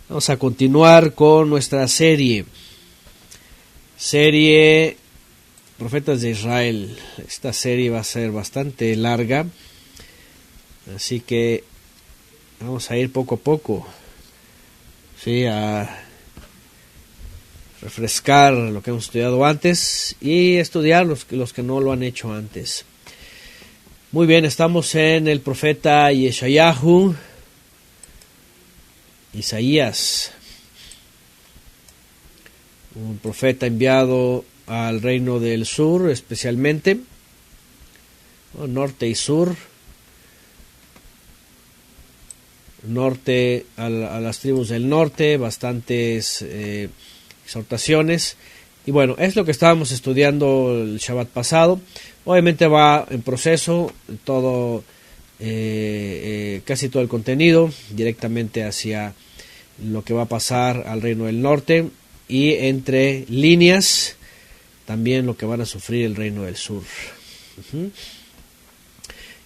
Vamos a continuar con nuestra serie Profetas de Israel. Esta serie va a ser bastante larga, así que vamos a ir poco a poco, ¿sí?, a refrescar lo que hemos estudiado antes y estudiar los que no lo han hecho antes. Muy bien, estamos en el profeta Isaías, un profeta enviado al reino del sur, especialmente, norte y sur, norte a las tribus del norte, bastantes exhortaciones. Y bueno, es lo que estábamos estudiando el Shabbat pasado. Obviamente va en proceso todo, casi todo el contenido directamente hacia lo que va a pasar al reino del norte, y entre líneas también lo que van a sufrir el reino del sur.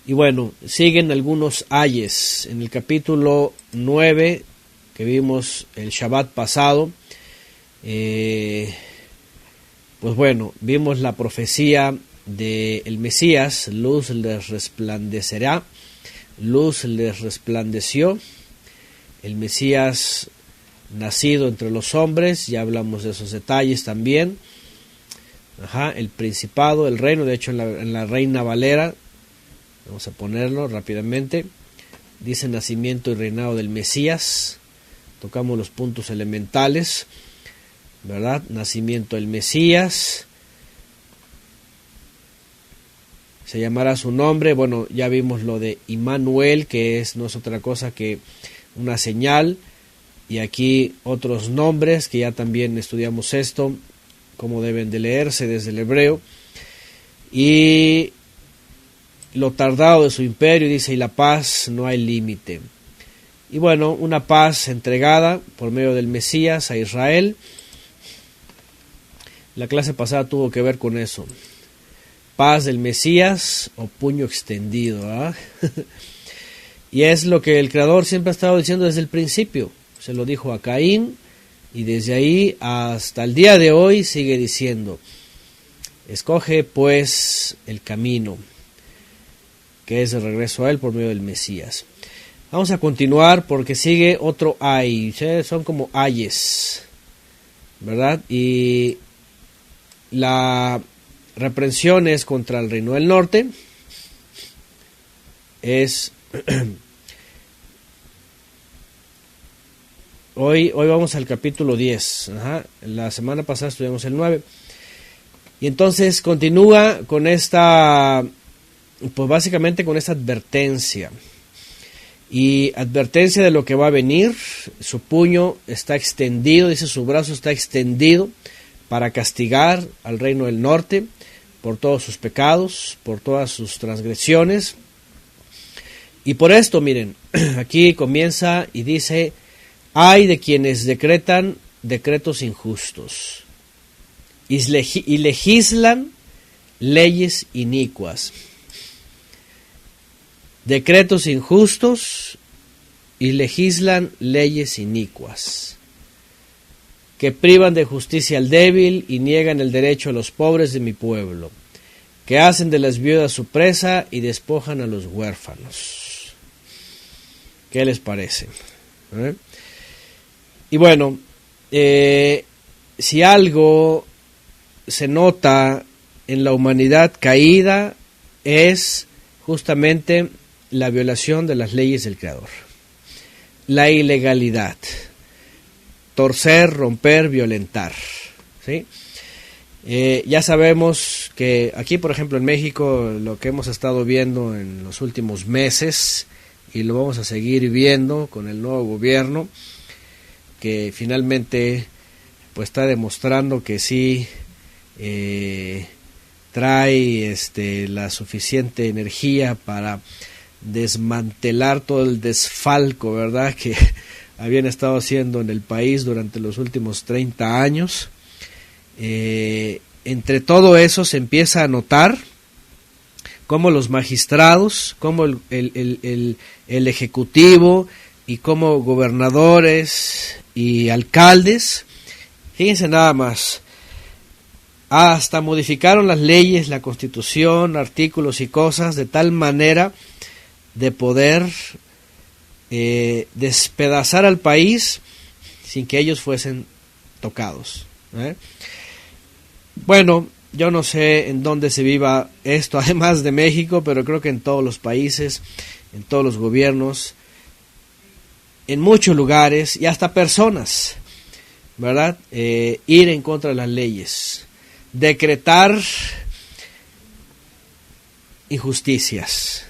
Y bueno, siguen algunos ayes. En el capítulo 9 que vimos el Shabbat pasado, pues bueno, vimos la profecía del Mesías: luz les resplandecerá, luz les resplandeció, el Mesías nacido entre los hombres, ya hablamos de esos detalles también. El principado, el reino, de hecho en la Reina Valera, vamos a ponerlo rápidamente, dice nacimiento y reinado del Mesías. Tocamos los puntos elementales, ¿verdad? Nacimiento del Mesías, se llamará su nombre. Bueno, ya vimos lo de Immanuel, que no es otra cosa que una señal, y aquí otros nombres que ya también estudiamos esto, cómo deben de leerse desde el hebreo. Y lo tardado de su imperio, dice, y la paz no hay límite. Y bueno, una paz entregada por medio del Mesías a Israel. La clase pasada tuvo que ver con eso. Paz del Mesías o puño extendido, ¿ah? Y es lo que el Creador siempre ha estado diciendo desde el principio. Se lo dijo a Caín, y desde ahí hasta el día de hoy sigue diciendo: escoge pues el camino, que es el regreso a él por medio del Mesías. Vamos a continuar porque sigue otro ay, ¿sí? Son como ayes, ¿verdad? Y la reprensión es contra el reino del norte. Hoy vamos al capítulo 10. La semana pasada estudiamos el 9. Y entonces continúa con esta, pues básicamente con esta advertencia. Y advertencia de lo que va a venir. Su puño está extendido, dice, su brazo está extendido para castigar al reino del norte por todos sus pecados, por todas sus transgresiones. Y por esto, miren, aquí comienza y dice: ay de quienes decretan decretos injustos y legislan leyes inicuas. Decretos injustos y legislan leyes inicuas, que privan de justicia al débil y niegan el derecho a los pobres de mi pueblo, que hacen de las viudas su presa y despojan a los huérfanos. ¿Qué les parece? Y bueno, si algo se nota en la humanidad caída, es justamente la violación de las leyes del Creador, la ilegalidad, torcer, romper, violentar, ¿sí? Ya sabemos que aquí, por ejemplo, en México, lo que hemos estado viendo en los últimos meses, y lo vamos a seguir viendo con el nuevo gobierno, que finalmente pues está demostrando que sí trae la suficiente energía para desmantelar todo el desfalco, ¿verdad?, que habían estado haciendo en el país durante los últimos 30 años. Entre todo eso se empieza a notar cómo los magistrados, cómo el ejecutivo y cómo gobernadores y alcaldes. Fíjense nada más, hasta modificaron las leyes, la constitución, artículos y cosas de tal manera de poder despedazar al país sin que ellos fuesen tocados. Bueno, yo no sé en dónde se viva esto, además de México, pero creo que en todos los países, en todos los gobiernos, en muchos lugares y hasta personas, ¿verdad? Ir en contra de las leyes, decretar injusticias,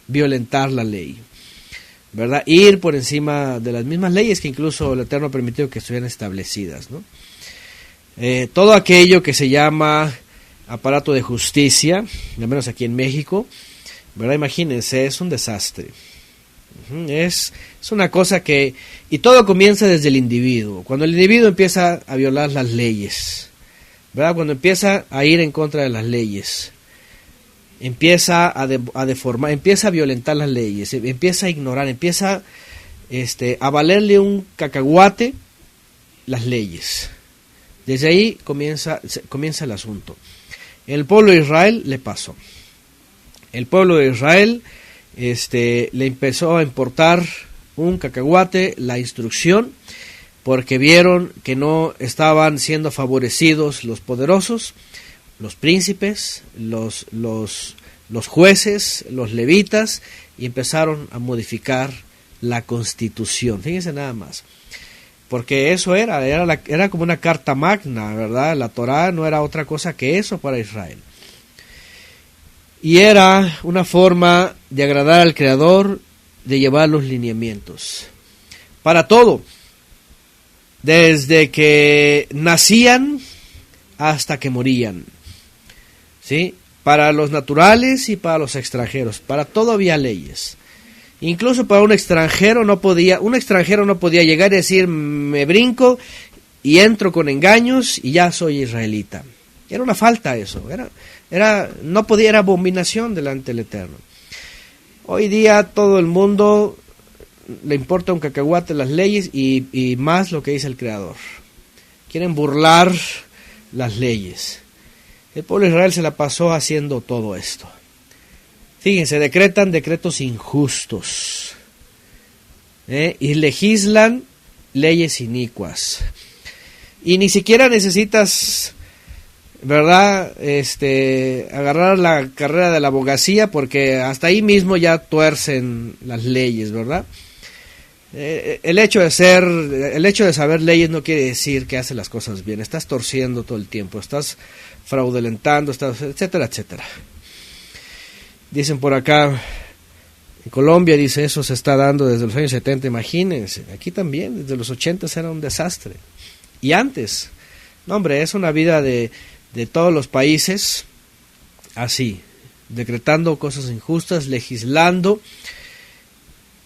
violentar la ley, ¿verdad? Ir por encima de las mismas leyes que incluso el Eterno ha permitido que estuvieran establecidas, ¿no? Todo aquello que se llama aparato de justicia, al menos aquí en México, ¿verdad? Imagínense, es un desastre. Es una cosa que... Y todo comienza desde el individuo. Cuando el individuo empieza a violar las leyes, ¿verdad? Cuando empieza a ir en contra de las leyes, empieza a deformar, empieza a violentar las leyes, empieza a ignorar, empieza a valerle un cacahuate las leyes. Desde ahí comienza el asunto. El pueblo de Israel le pasó. El pueblo de Israel le empezó a importar un cacahuate la instrucción, porque vieron que no estaban siendo favorecidos los poderosos, los príncipes, los jueces, los levitas, y empezaron a modificar la constitución. Fíjense nada más. Porque eso era como una carta magna, ¿verdad? La Torá no era otra cosa que eso para Israel. Y era una forma de agradar al Creador, de llevar los lineamientos. Para todo. Desde que nacían hasta que morían. ¿Sí? Para los naturales y para los extranjeros. Para todo había leyes. Incluso para un extranjero no podía llegar y decir, me brinco y entro con engaños y ya soy israelita. Era una falta eso, era abominación delante del Eterno. Hoy día todo el mundo le importa un cacahuate las leyes y más lo que dice el Creador. Quieren burlar las leyes. El pueblo de Israel se la pasó haciendo todo esto. Fíjense, decretan decretos injustos, y legislan leyes inicuas. Y ni siquiera necesitas, ¿verdad?, agarrar la carrera de la abogacía, porque hasta ahí mismo ya tuercen las leyes, ¿verdad? El hecho de saber leyes no quiere decir que haces las cosas bien. Estás torciendo todo el tiempo, estás fraudulentando, etcétera, etcétera. Dicen por acá, en Colombia, dice, eso se está dando desde los años 70, imagínense. Aquí también, desde los 80 era un desastre. Y antes, no hombre, es una vida de todos los países, así, decretando cosas injustas, legislando,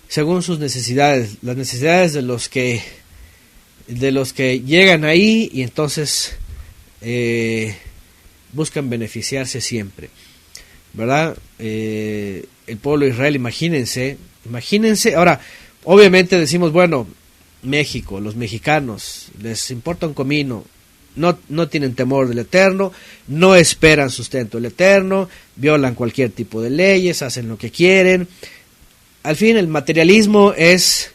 según sus necesidades, las necesidades de los que llegan ahí y entonces buscan beneficiarse siempre. ¿Verdad? El pueblo de Israel, imagínense, ahora, obviamente decimos, bueno, México, los mexicanos, les importa un comino, no tienen temor del Eterno, no esperan sustento del Eterno, violan cualquier tipo de leyes, hacen lo que quieren. Al fin, el materialismo es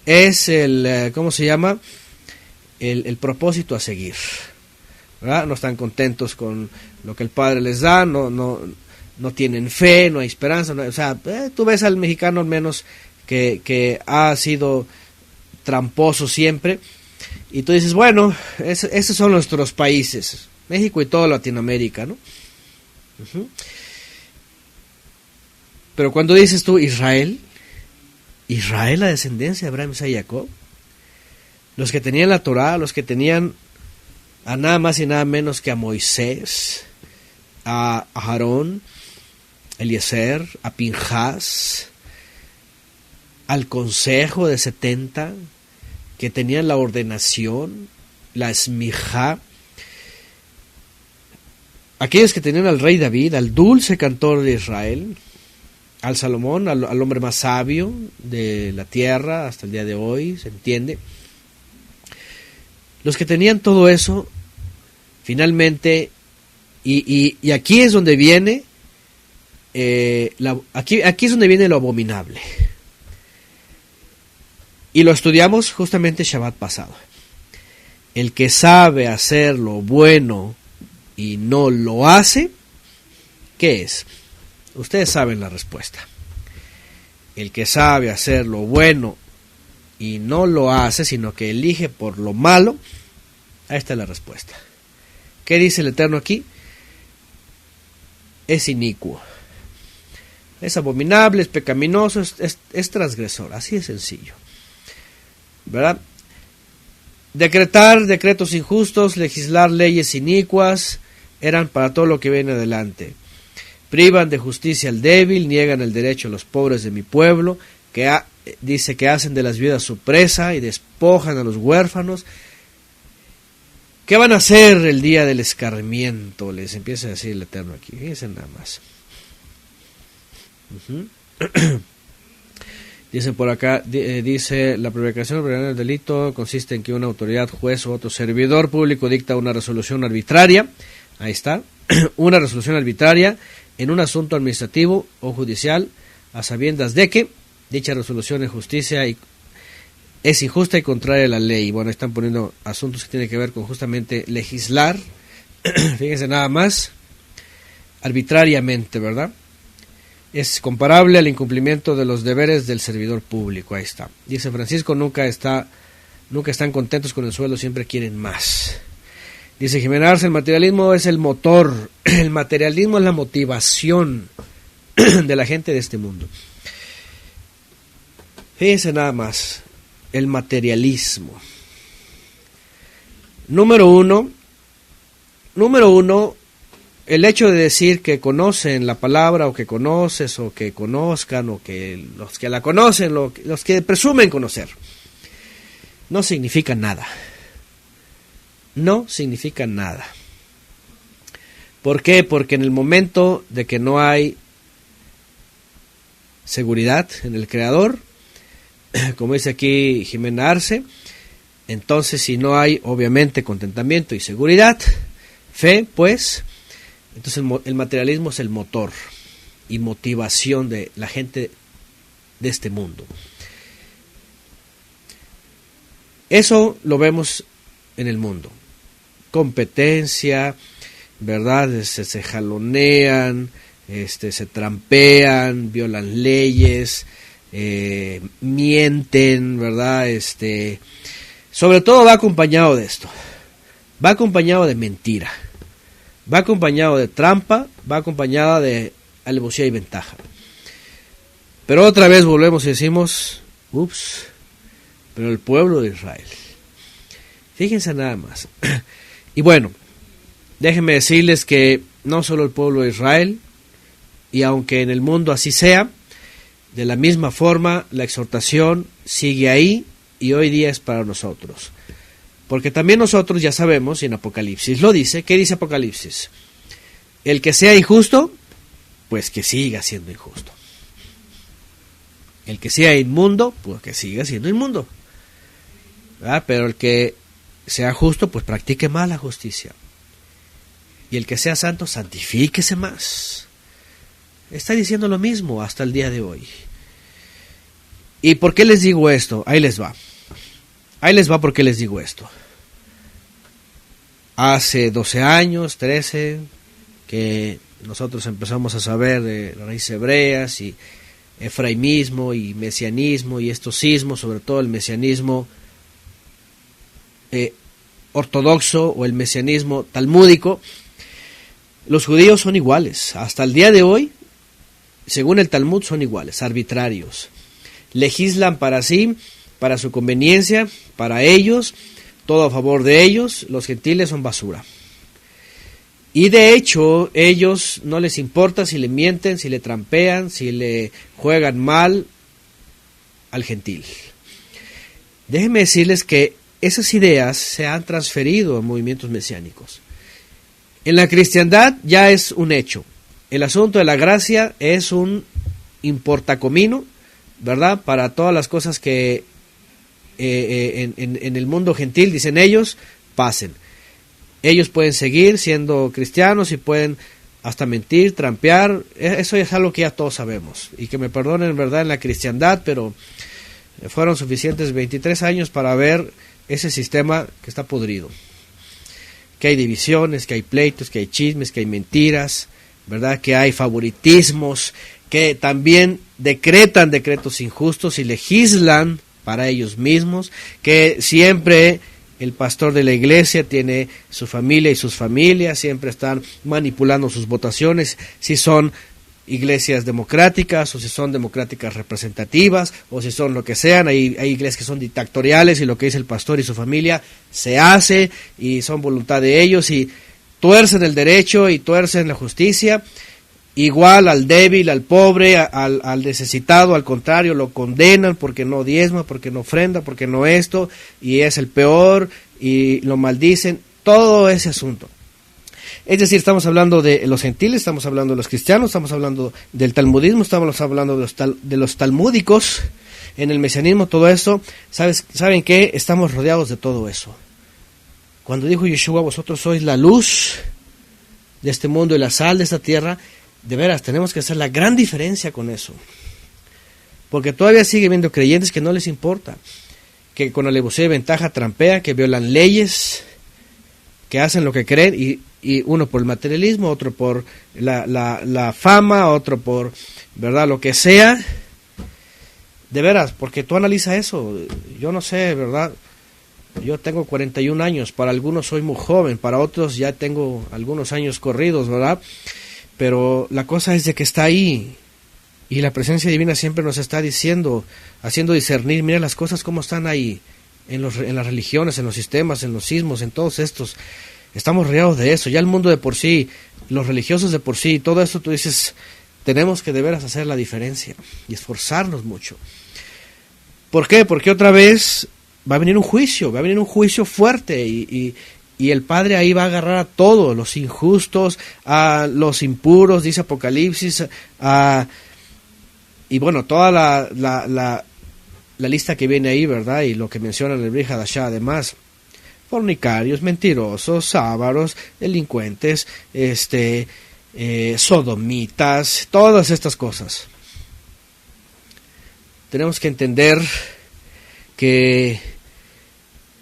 el, ¿cómo se llama? El propósito a seguir, ¿verdad? No están contentos con lo que el Padre les da, no tienen fe, no hay esperanza, tú ves al mexicano al menos que ha sido tramposo siempre, y tú dices, bueno, esos son nuestros países, México y toda Latinoamérica, ¿no? Pero cuando dices tú Israel, la descendencia de Abraham, Isaac y Jacob, los que tenían la Torá, los que tenían a nada más y nada menos que a Moisés, a Aarón, Eliezer, a Pinjas, al consejo de 70, que tenían la ordenación, la esmijá, aquellos que tenían al rey David, al dulce cantor de Israel, al Salomón, al hombre más sabio de la tierra hasta el día de hoy, se entiende, Los que tenían todo eso, finalmente, y aquí es donde viene, aquí es donde viene lo abominable. Y lo estudiamos justamente Shabbat pasado. El que sabe hacer lo bueno y no lo hace, ¿qué es? Ustedes saben la respuesta. El que sabe hacer lo bueno y no lo hace, sino que elige por lo malo, ahí está la respuesta. ¿Qué dice el Eterno aquí? Es inicuo, es abominable, es pecaminoso, es transgresor, así de sencillo, ¿verdad? Decretar decretos injustos, legislar leyes inicuas, eran para todo lo que viene adelante. Privan de justicia al débil, niegan el derecho a los pobres de mi pueblo, dice que hacen de las viudas su presa y despojan a los huérfanos. ¿Qué van a hacer el día del escarmiento? Les empieza a decir el Eterno aquí. Fíjense nada más. Dicen por acá, dice, la prevaricación del delito consiste en que una autoridad, juez o otro servidor público dicta una resolución arbitraria. Ahí está. Una resolución arbitraria en un asunto administrativo o judicial, a sabiendas de que dicha resolución es justicia y es injusta y contraria a la ley. Bueno, están poniendo asuntos que tienen que ver con justamente legislar. Fíjense nada más, arbitrariamente, ¿verdad? Es comparable al incumplimiento de los deberes del servidor público. Ahí está. Dice Francisco, nunca están contentos con el sueldo, siempre quieren más. Dice Jimena Arce, el materialismo es el motor, el materialismo es la motivación de la gente de este mundo. Fíjense nada más, el materialismo. Número uno, el hecho de decir que conocen la palabra o que conoces o que conozcan o que los que la conocen, los que presumen conocer, no significa nada. No significa nada. ¿Por qué? Porque en el momento de que no hay seguridad en el Creador, como dice aquí Jimena Arce, entonces si no hay obviamente contentamiento y seguridad, fe, pues, entonces el materialismo es el motor y motivación de la gente de este mundo. Eso lo vemos en el mundo. Competencia, ¿verdad? Se jalonean, se trampean, violan leyes, mienten, ¿verdad? Sobre todo va acompañado de esto. Va acompañado de mentira. Va acompañado de trampa, va acompañado de alevosía y ventaja. Pero otra vez volvemos y decimos, pero el pueblo de Israel. Fíjense nada más. Y bueno, déjenme decirles que no solo el pueblo de Israel, y aunque en el mundo así sea, de la misma forma la exhortación sigue ahí y hoy día es para nosotros. Porque también nosotros ya sabemos, y en Apocalipsis lo dice, ¿qué dice Apocalipsis? El que sea injusto, pues que siga siendo injusto. El que sea inmundo, pues que siga siendo inmundo. ¿Verdad? Pero el que sea justo, pues practique más la justicia. Y el que sea santo, santifíquese más. Está diciendo lo mismo hasta el día de hoy. ¿Y por qué les digo esto? Ahí les va. Ahí les va por qué les digo esto. Hace 12 años, 13, que nosotros empezamos a saber de las raíces hebreas y efraimismo y mesianismo y estos sismos, sobre todo el mesianismo ortodoxo o el mesianismo talmúdico. Los judíos son iguales, hasta el día de hoy, según el Talmud, son iguales, arbitrarios. Legislan para sí, para su conveniencia, para ellos, todo a favor de ellos. Los gentiles son basura. Y de hecho, ellos no les importa si le mienten, si le trampean, si le juegan mal al gentil. Déjenme decirles que esas ideas se han transferido a movimientos mesiánicos. En la cristiandad ya es un hecho. El asunto de la gracia es un importacomino, ¿verdad? Para todas las cosas que en el mundo gentil, dicen ellos, pasen. Ellos pueden seguir siendo cristianos y pueden hasta mentir, trampear. Eso es algo que ya todos sabemos. Y que me perdonen, ¿verdad?, en la cristiandad, pero fueron suficientes 23 años para ver ese sistema que está podrido. Que hay divisiones, que hay pleitos, que hay chismes, que hay mentiras, ¿verdad?, que hay favoritismos, que también decretan decretos injustos y legislan para ellos mismos, que siempre el pastor de la iglesia tiene su familia y sus familias, siempre están manipulando sus votaciones, si son iglesias democráticas o si son democráticas representativas o si son lo que sean. Hay iglesias que son dictatoriales y lo que dice el pastor y su familia se hace y son voluntad de ellos y tuercen el derecho y tuercen la justicia, igual al débil, al pobre, al necesitado, al contrario, lo condenan porque no diezma, porque no ofrenda, porque no esto, y es el peor, y lo maldicen, todo ese asunto. Es decir, estamos hablando de los gentiles, estamos hablando de los cristianos, estamos hablando del talmudismo, estamos hablando de los talmúdicos, en el mesianismo, todo eso. ¿Saben qué? Estamos rodeados de todo eso. Cuando dijo Yeshua, vosotros sois la luz de este mundo y la sal de esta tierra, de veras, tenemos que hacer la gran diferencia con eso. Porque todavía sigue habiendo creyentes que no les importa, que con alevosía y ventaja trampean, que violan leyes, que hacen lo que creen, y uno por el materialismo, otro por la fama, otro por, ¿verdad?, lo que sea. De veras, porque tú analiza eso. Yo no sé, ¿verdad? Yo tengo 41 años, para algunos soy muy joven, para otros ya tengo algunos años corridos, ¿verdad? Pero la cosa es de que está ahí, y la presencia divina siempre nos está diciendo, haciendo discernir, mira las cosas como están ahí, en las religiones, en los sistemas, en los sismos, en todos estos. Estamos rodeados de eso. Ya el mundo de por sí, los religiosos de por sí, todo esto tú dices, tenemos que de veras hacer la diferencia y esforzarnos mucho. ¿Por qué? Porque otra vez va a venir un juicio fuerte y el Padre ahí va a agarrar a todos, los injustos, a los impuros, dice Apocalipsis, y bueno, toda la lista que viene ahí, ¿verdad? Y lo que menciona el Brit Hadashah, además, fornicarios, mentirosos, ávaros, delincuentes, sodomitas, todas estas cosas. Tenemos que entender que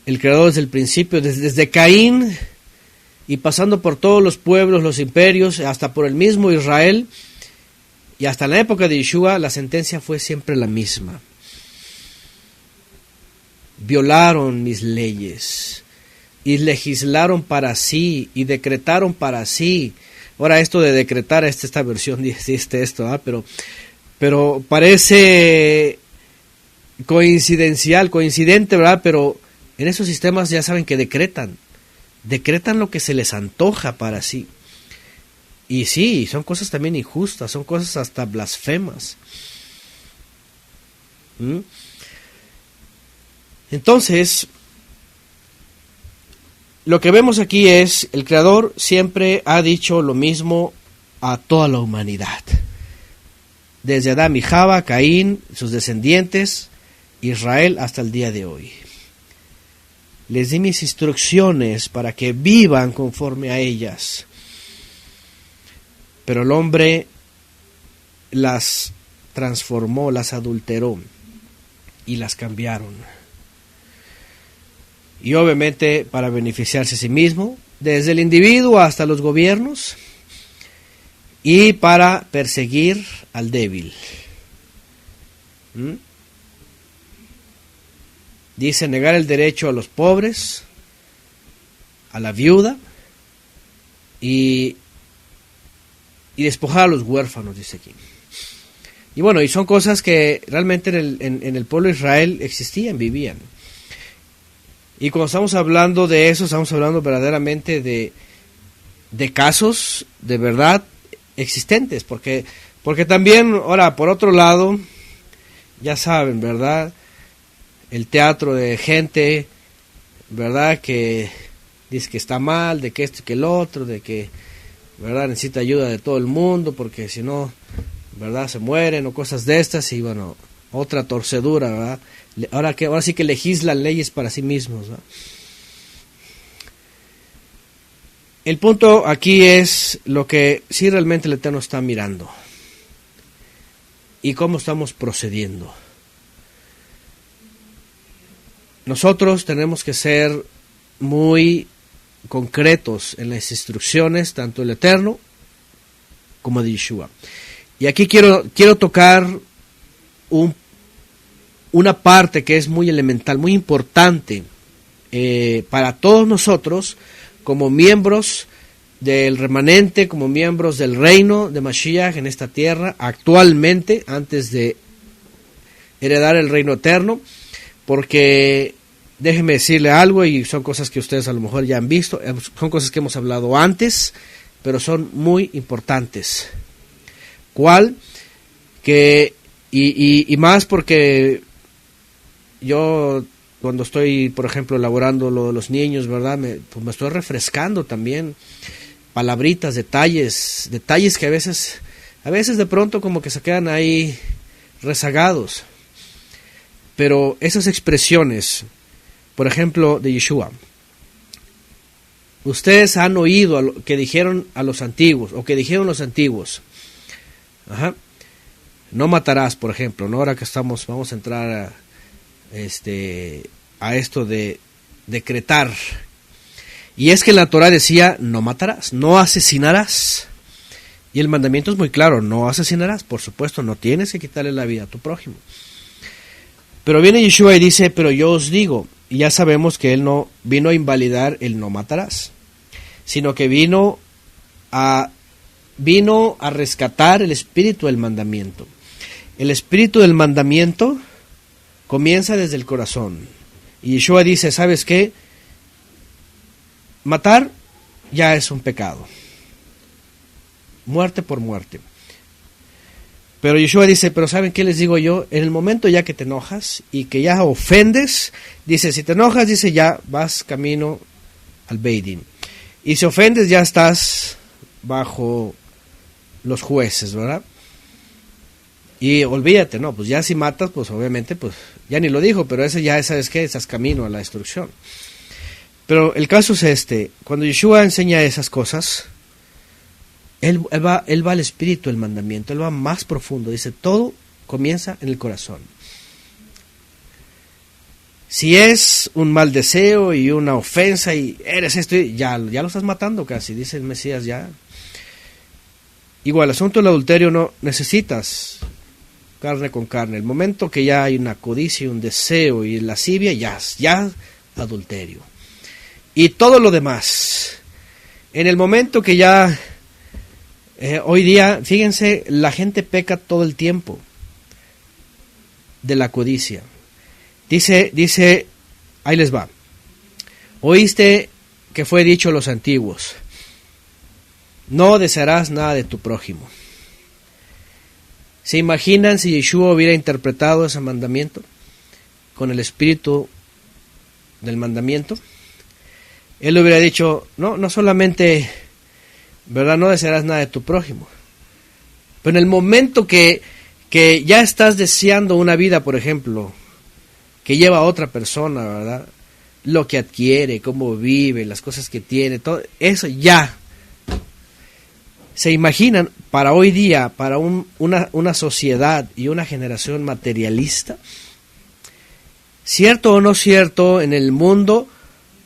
el Creador desde el principio, desde Caín y pasando por todos los pueblos, los imperios, hasta por el mismo Israel, y hasta la época de Yeshua, la sentencia fue siempre la misma. Violaron mis leyes y legislaron para sí y decretaron para sí. Ahora esto de decretar, esta versión dice esto, pero parece coincidente, ¿verdad? Pero en esos sistemas ya saben que decretan lo que se les antoja para sí. Y sí, son cosas también injustas, son cosas hasta blasfemas. Entonces, lo que vemos aquí es, el Creador siempre ha dicho lo mismo a toda la humanidad. Desde Adán y Java, Caín, sus descendientes, Israel, hasta el día de hoy. Les di mis instrucciones para que vivan conforme a ellas. Pero el hombre las transformó, las adulteró y las cambiaron. Y obviamente para beneficiarse a sí mismo, desde el individuo hasta los gobiernos, y para perseguir al débil. Dice negar el derecho a los pobres, a la viuda, y despojar a los huérfanos, dice aquí. Y bueno, y son cosas que realmente en el pueblo de Israel existían, vivían. Y cuando estamos hablando de eso, estamos hablando verdaderamente de casos de verdad existentes, porque también, ahora, por otro lado, ya saben, ¿verdad? El teatro de gente, ¿verdad? Que dice que está mal, de que esto y que el otro, de que, ¿verdad? Necesita ayuda de todo el mundo, porque si no, ¿verdad? Se mueren o cosas de estas, y bueno, otra torcedura, ¿verdad? Ahora sí que legislan leyes para sí mismos, ¿verdad? El punto aquí es lo que sí realmente el Eterno está mirando y cómo estamos procediendo. Nosotros tenemos que ser muy concretos en las instrucciones, tanto del Eterno como de Yeshua. Y aquí quiero tocar una parte que es muy elemental, muy importante para todos nosotros, como miembros del remanente, como miembros del reino de Mashiach en esta tierra, actualmente, antes de heredar el reino eterno, porque déjeme decirle algo, y son cosas que ustedes a lo mejor ya han visto, son cosas que hemos hablado antes, pero son muy importantes. ¿Cuál? Y más porque yo, cuando estoy, por ejemplo, elaborando lo de los niños, ¿verdad? Pues me estoy refrescando también palabritas, detalles que a veces de pronto como que se quedan ahí rezagados. Pero esas expresiones, por ejemplo, de Yeshua, ustedes han oído lo que dijeron a los antiguos, o que dijeron los antiguos. No matarás, por ejemplo, ¿no? Ahora que vamos a entrar a esto de decretar. Y es que la Torah decía, no matarás, no asesinarás. Y el mandamiento es muy claro, no asesinarás. Por supuesto, no tienes que quitarle la vida a tu prójimo. Pero viene Yeshua y dice, pero yo os digo, y ya sabemos que él no vino a invalidar el no matarás, sino que vino a rescatar el espíritu del mandamiento. El espíritu del mandamiento comienza desde el corazón. Y Yeshua dice, ¿sabes qué? Matar ya es un pecado. Muerte por muerte. Pero Yeshua dice, pero ¿saben qué les digo yo? En el momento ya que te enojas y que ya ofendes, dice, si te enojas, dice, ya vas camino al Beidín. Y si ofendes, ya estás bajo los jueces, ¿verdad? Y olvídate, no, pues ya si matas, pues obviamente, pues ya ni lo dijo, pero ese ya, ¿sabes qué? Estás camino a la destrucción. Pero el caso es cuando Yeshua enseña esas cosas, él va al espíritu del mandamiento, él va más profundo, dice, todo comienza en el corazón. Si es un mal deseo y una ofensa y eres esto, ya lo estás matando casi, dice el Mesías ya. Igual, el asunto del adulterio no necesitas carne con carne. El momento que ya hay una codicia, un deseo y lascivia, ya adulterio. Y todo lo demás. En el momento que ya, hoy día, fíjense, la gente peca todo el tiempo de la codicia. Dice, ahí les va. Oíste que fue dicho a los antiguos, no desearás nada de tu prójimo. ¿Se imaginan si Yeshua hubiera interpretado ese mandamiento con el espíritu del mandamiento? Él hubiera dicho, no solamente, ¿verdad? No desearás nada de tu prójimo. Pero en el momento que ya estás deseando una vida, por ejemplo, que lleva a otra persona, ¿verdad? Lo que adquiere, cómo vive, las cosas que tiene, todo eso ya. ¿Se imaginan para hoy día, para una sociedad y una generación materialista? ¿Cierto o no cierto? En el mundo,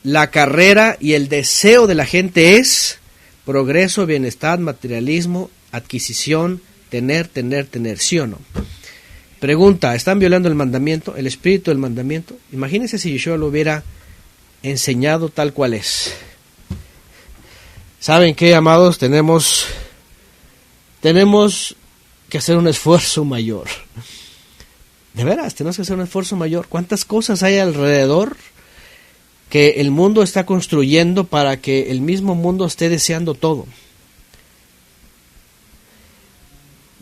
la carrera y el deseo de la gente es progreso, bienestar, materialismo, adquisición, tener, ¿sí o no? Pregunta, ¿están violando el mandamiento, el espíritu del mandamiento? Imagínense si Yeshua lo hubiera enseñado tal cual es. ¿Saben qué, amados? Tenemos que hacer un esfuerzo mayor. De veras, tenemos que hacer un esfuerzo mayor. ¿Cuántas cosas hay alrededor que el mundo está construyendo para que el mismo mundo esté deseando todo?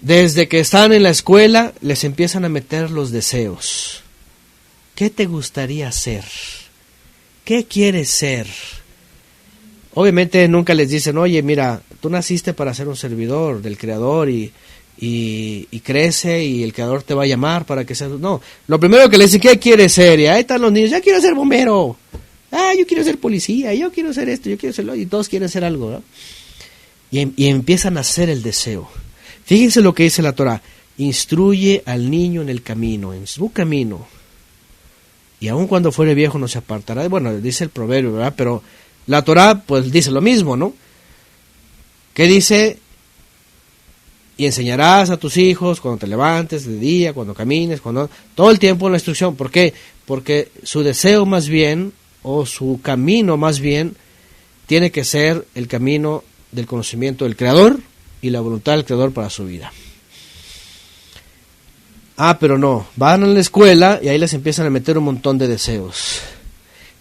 Desde que están en la escuela, les empiezan a meter los deseos. ¿Qué te gustaría ser? ¿Qué quieres ser? Obviamente nunca les dicen, oye, mira, tú naciste para ser un servidor del Creador y y crece y el Creador te va a llamar para que seas... No, lo primero que le dice, ¿qué quieres ser? Y ahí están los niños, ya quiero ser bombero, yo quiero ser policía, yo quiero ser esto, yo quiero ser lo... Y todos quieren ser algo, ¿no? Y empiezan a hacer el deseo. Fíjense lo que dice la Torah: instruye al niño en el camino, en su camino, y aun cuando fuere viejo no se apartará. Bueno, dice el proverbio, ¿verdad? Pero la Torah pues dice lo mismo, ¿no? ¿Qué dice? Y enseñarás a tus hijos cuando te levantes de día, cuando camines, cuando... Todo el tiempo en la instrucción. ¿Por qué? Porque su deseo más bien, o su camino más bien, tiene que ser el camino del conocimiento del Creador y la voluntad del Creador para su vida. Pero no, van a la escuela y ahí les empiezan a meter un montón de deseos.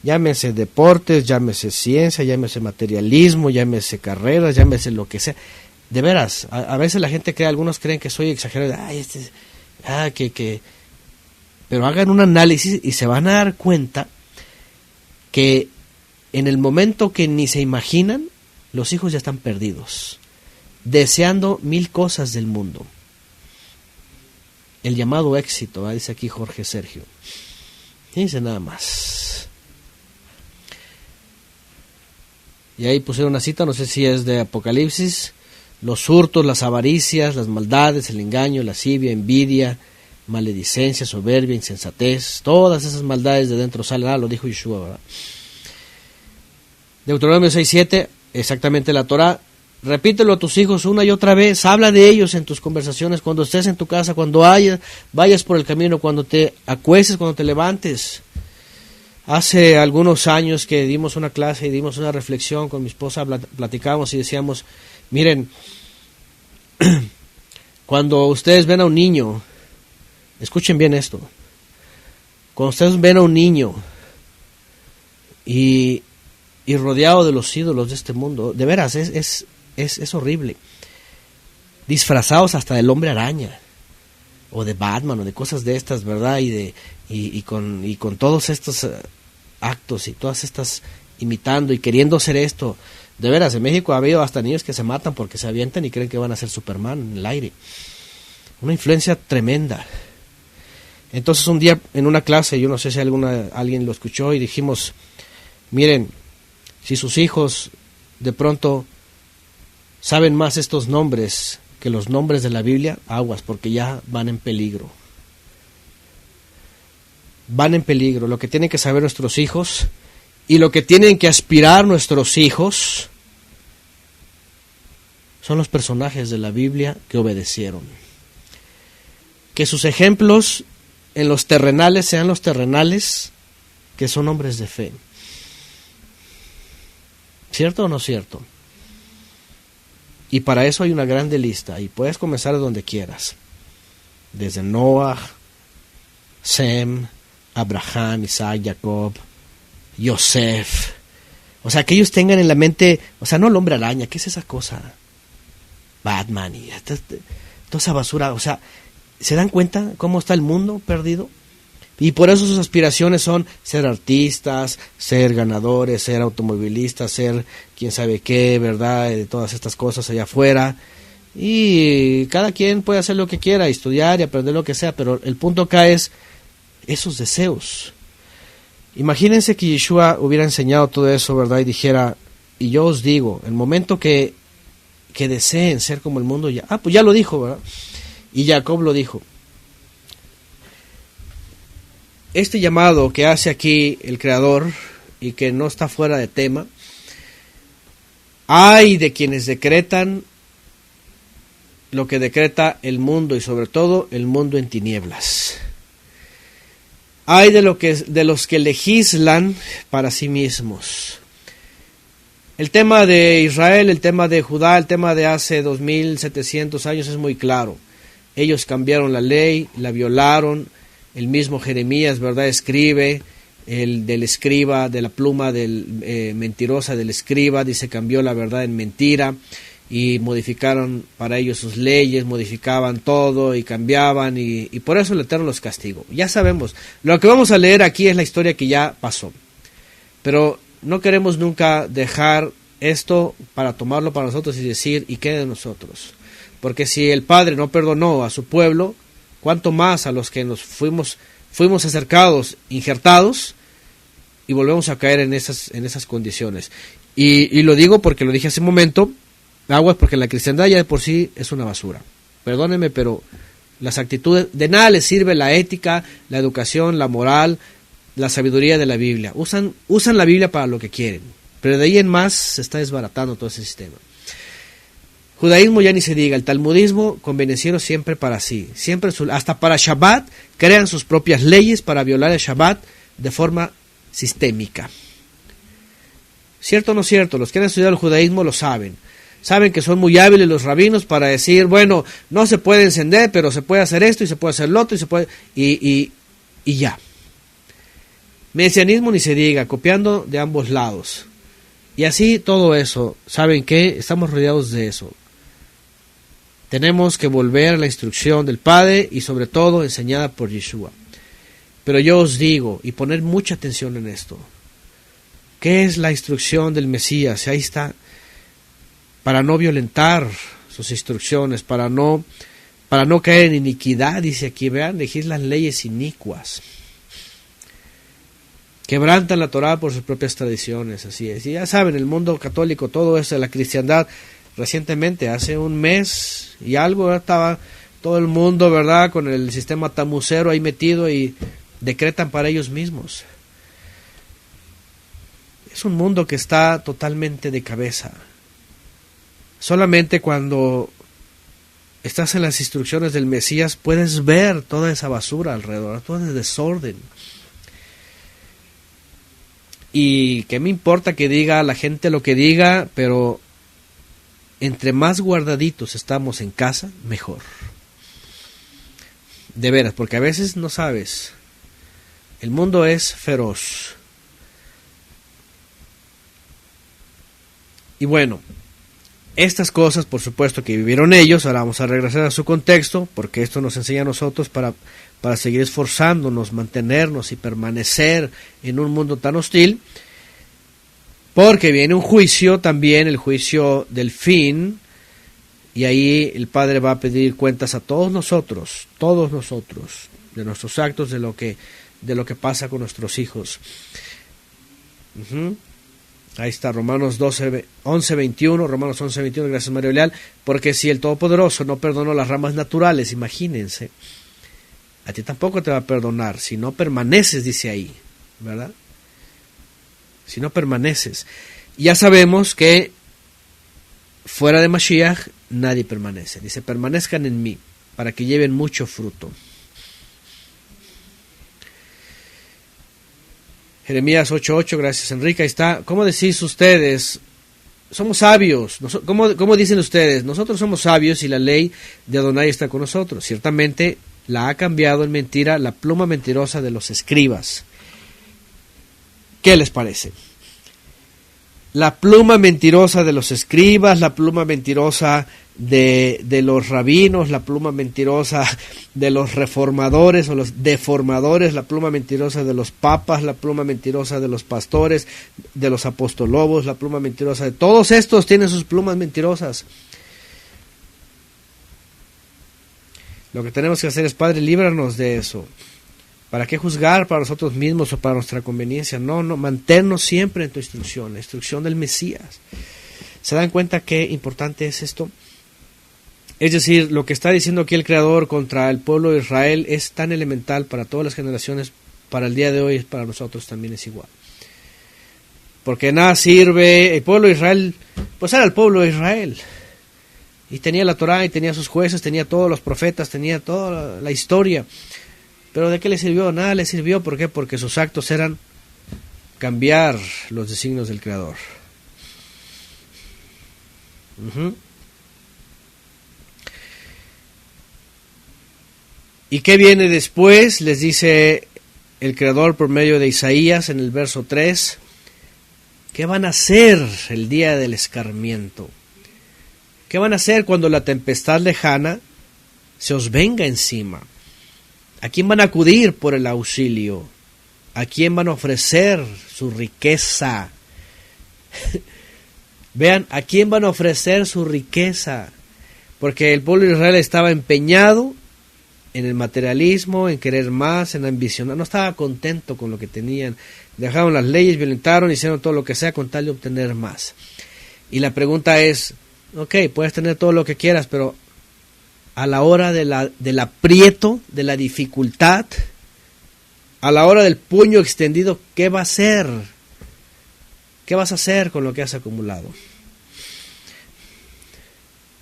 Llámese deportes, llámese ciencia, llámese materialismo, llámese carreras, llámese lo que sea. De veras, a veces la gente cree, algunos creen que soy exagerado, pero hagan un análisis y se van a dar cuenta que en el momento que ni se imaginan, los hijos ya están perdidos, deseando 1000 cosas del mundo. El llamado éxito, dice aquí Jorge Sergio. Dice nada más. Y ahí pusieron una cita, no sé si es de Apocalipsis: los hurtos, las avaricias, las maldades, el engaño, lascivia, envidia, maledicencia, soberbia, insensatez, todas esas maldades de dentro salen. Lo dijo Yeshua, ¿verdad? Deuteronomio 6:7, exactamente la Torah. Repítelo a tus hijos una y otra vez, habla de ellos en tus conversaciones, cuando estés en tu casa, cuando vayas por el camino, cuando te acuestes, cuando te levantes. Hace algunos años que dimos una clase y dimos una reflexión con mi esposa, platicábamos y decíamos, miren, cuando ustedes ven a un niño, escuchen bien esto, cuando ustedes ven a un niño y rodeado de los ídolos de este mundo, de veras, es horrible, disfrazados hasta del hombre araña, o de Batman, o de cosas de estas, ¿verdad? Y con todos estos actos y todas estas imitando y queriendo ser esto. De veras, en México ha habido hasta niños que se matan porque se avientan y creen que van a ser Superman en el aire. Una influencia tremenda. Entonces un día en una clase, yo no sé si alguien lo escuchó, y dijimos, miren, si sus hijos de pronto saben más estos nombres que los nombres de la Biblia, aguas, porque ya van en peligro. Van en peligro. Lo que tienen que saber nuestros hijos y lo que tienen que aspirar nuestros hijos son los personajes de la Biblia que obedecieron. Que sus ejemplos en los terrenales sean los terrenales que son hombres de fe. ¿Cierto o no cierto? Y para eso hay una grande lista, y puedes comenzar de donde quieras. Desde Noah, Sem, Abraham, Isaac, Jacob, Yosef. O sea, que ellos tengan en la mente, o sea, no el hombre araña, ¿qué es esa cosa? Batman y toda esa basura. O sea, ¿se dan cuenta cómo está el mundo perdido? Y por eso sus aspiraciones son ser artistas, ser ganadores, ser automovilistas, ser quién sabe qué, ¿verdad? De todas estas cosas allá afuera. Y cada quien puede hacer lo que quiera, estudiar y aprender lo que sea, pero el punto acá es esos deseos. Imagínense que Yeshua hubiera enseñado todo eso, ¿verdad? Y dijera, y yo os digo, el momento que deseen ser como el mundo, ya, pues ya lo dijo, ¿verdad? Y Jacob lo dijo. Este llamado que hace aquí el Creador y que no está fuera de tema, hay de quienes decretan lo que decreta el mundo, y sobre todo el mundo en tinieblas. Hay de los que legislan para sí mismos. El tema de Israel, el tema de Judá, el tema de hace 2700 años es muy claro. Ellos cambiaron la ley, la violaron. El mismo Jeremías, ¿verdad?, escribe, el del escriba, de la pluma mentirosa del escriba, dice, cambió la verdad en mentira, y modificaron para ellos sus leyes, modificaban todo y cambiaban, y por eso el Eterno los castigó. Ya sabemos, lo que vamos a leer aquí es la historia que ya pasó, pero no queremos nunca dejar esto para tomarlo para nosotros y decir, ¿y qué de nosotros? Porque si el Padre no perdonó a su pueblo, ¿cuánto más a los que nos fuimos acercados, injertados, y volvemos a caer en esas condiciones? Y lo digo porque lo dije hace un momento, aguas, porque la cristiandad ya de por sí es una basura. Perdónenme, pero las actitudes, de nada les sirve la ética, la educación, la moral, la sabiduría de la Biblia. Usan la Biblia para lo que quieren, pero de ahí en más se está desbaratando todo ese sistema. Judaísmo ya ni se diga, el talmudismo convenenciero siempre para sí, siempre hasta para Shabbat crean sus propias leyes para violar el Shabbat de forma sistémica. ¿Cierto o no cierto? Los que han estudiado el judaísmo lo saben. Saben que son muy hábiles los rabinos para decir, bueno, no se puede encender, pero se puede hacer esto y se puede hacer lo otro y se puede y ya. Mesianismo ni se diga, copiando de ambos lados. Y así todo eso, ¿saben qué? Estamos rodeados de eso. Tenemos que volver a la instrucción del Padre y sobre todo enseñada por Yeshua. Pero yo os digo, y poner mucha atención en esto, ¿qué es la instrucción del Mesías? Ahí está, para no violentar sus instrucciones, para no caer en iniquidad, dice aquí, vean, legislan leyes inicuas. Quebrantan la Torá por sus propias tradiciones, así es. Y ya saben, el mundo católico, todo eso de la cristiandad, recientemente, hace un mes y algo, estaba todo el mundo, ¿verdad?, con el sistema tamucero ahí metido y decretan para ellos mismos. Es un mundo que está totalmente de cabeza. Solamente cuando estás en las instrucciones del Mesías puedes ver toda esa basura alrededor, todo ese desorden. Y qué me importa que diga la gente lo que diga, pero entre más guardaditos estamos en casa, mejor. De veras, porque a veces no sabes. El mundo es feroz. Y bueno, estas cosas, por supuesto, que vivieron ellos, ahora vamos a regresar a su contexto, porque esto nos enseña a nosotros para seguir esforzándonos, mantenernos y permanecer en un mundo tan hostil, porque viene un juicio también, el juicio del fin, y ahí el Padre va a pedir cuentas a todos nosotros, de nuestros actos, de lo que pasa con nuestros hijos. Ahí está, Romanos 11:21, gracias Mario Leal, porque si el Todopoderoso no perdonó las ramas naturales, imagínense, a ti tampoco te va a perdonar si no permaneces, dice ahí, ¿verdad? Si no permaneces. Ya sabemos que fuera de Mashiach nadie permanece. Dice, permanezcan en mí para que lleven mucho fruto. Jeremías 8:8, gracias Enrique, ahí está. ¿Cómo decís ustedes? Somos sabios. ¿Cómo dicen ustedes? Nosotros somos sabios y la ley de Adonai está con nosotros. Ciertamente la ha cambiado en mentira la pluma mentirosa de los escribas. ¿Qué les parece? La pluma mentirosa de los escribas, la pluma mentirosa de los rabinos, la pluma mentirosa de los reformadores o los deformadores, la pluma mentirosa de los papas, la pluma mentirosa de los pastores, de los apostolobos, la pluma mentirosa de todos estos tienen sus plumas mentirosas. Lo que tenemos que hacer es, Padre, líbranos de eso. ¿Para qué juzgar para nosotros mismos o para nuestra conveniencia? No, manténnos siempre en tu instrucción, la instrucción del Mesías. ¿Se dan cuenta qué importante es esto? Es decir, lo que está diciendo aquí el Creador contra el pueblo de Israel es tan elemental para todas las generaciones, para el día de hoy, para nosotros también es igual. Porque nada sirve, el pueblo de Israel, pues era el pueblo de Israel. Y tenía la Torá, y tenía sus jueces, tenía todos los profetas, tenía toda la historia. Pero ¿de qué le sirvió? Nada le sirvió. ¿Por qué? Porque sus actos eran cambiar los designios del Creador. ¿Y qué viene después? Les dice el Creador por medio de Isaías en el verso 3. ¿Qué van a hacer el día del escarmiento? ¿Qué van a hacer cuando la tempestad lejana se os venga encima? ¿A quién van a acudir por el auxilio? ¿A quién van a ofrecer su riqueza? Vean, ¿a quién van a ofrecer su riqueza? porque el pueblo de Israel estaba empeñado en el materialismo, en querer más, en ambicionar, no estaba contento con lo que tenían, dejaron las leyes, violentaron, hicieron todo lo que sea con tal de obtener más. Y la pregunta es, ok, puedes tener todo lo que quieras, pero a la hora del aprieto, de la dificultad, a la hora del puño extendido, ¿qué va a hacer? ¿Qué vas a hacer con lo que has acumulado?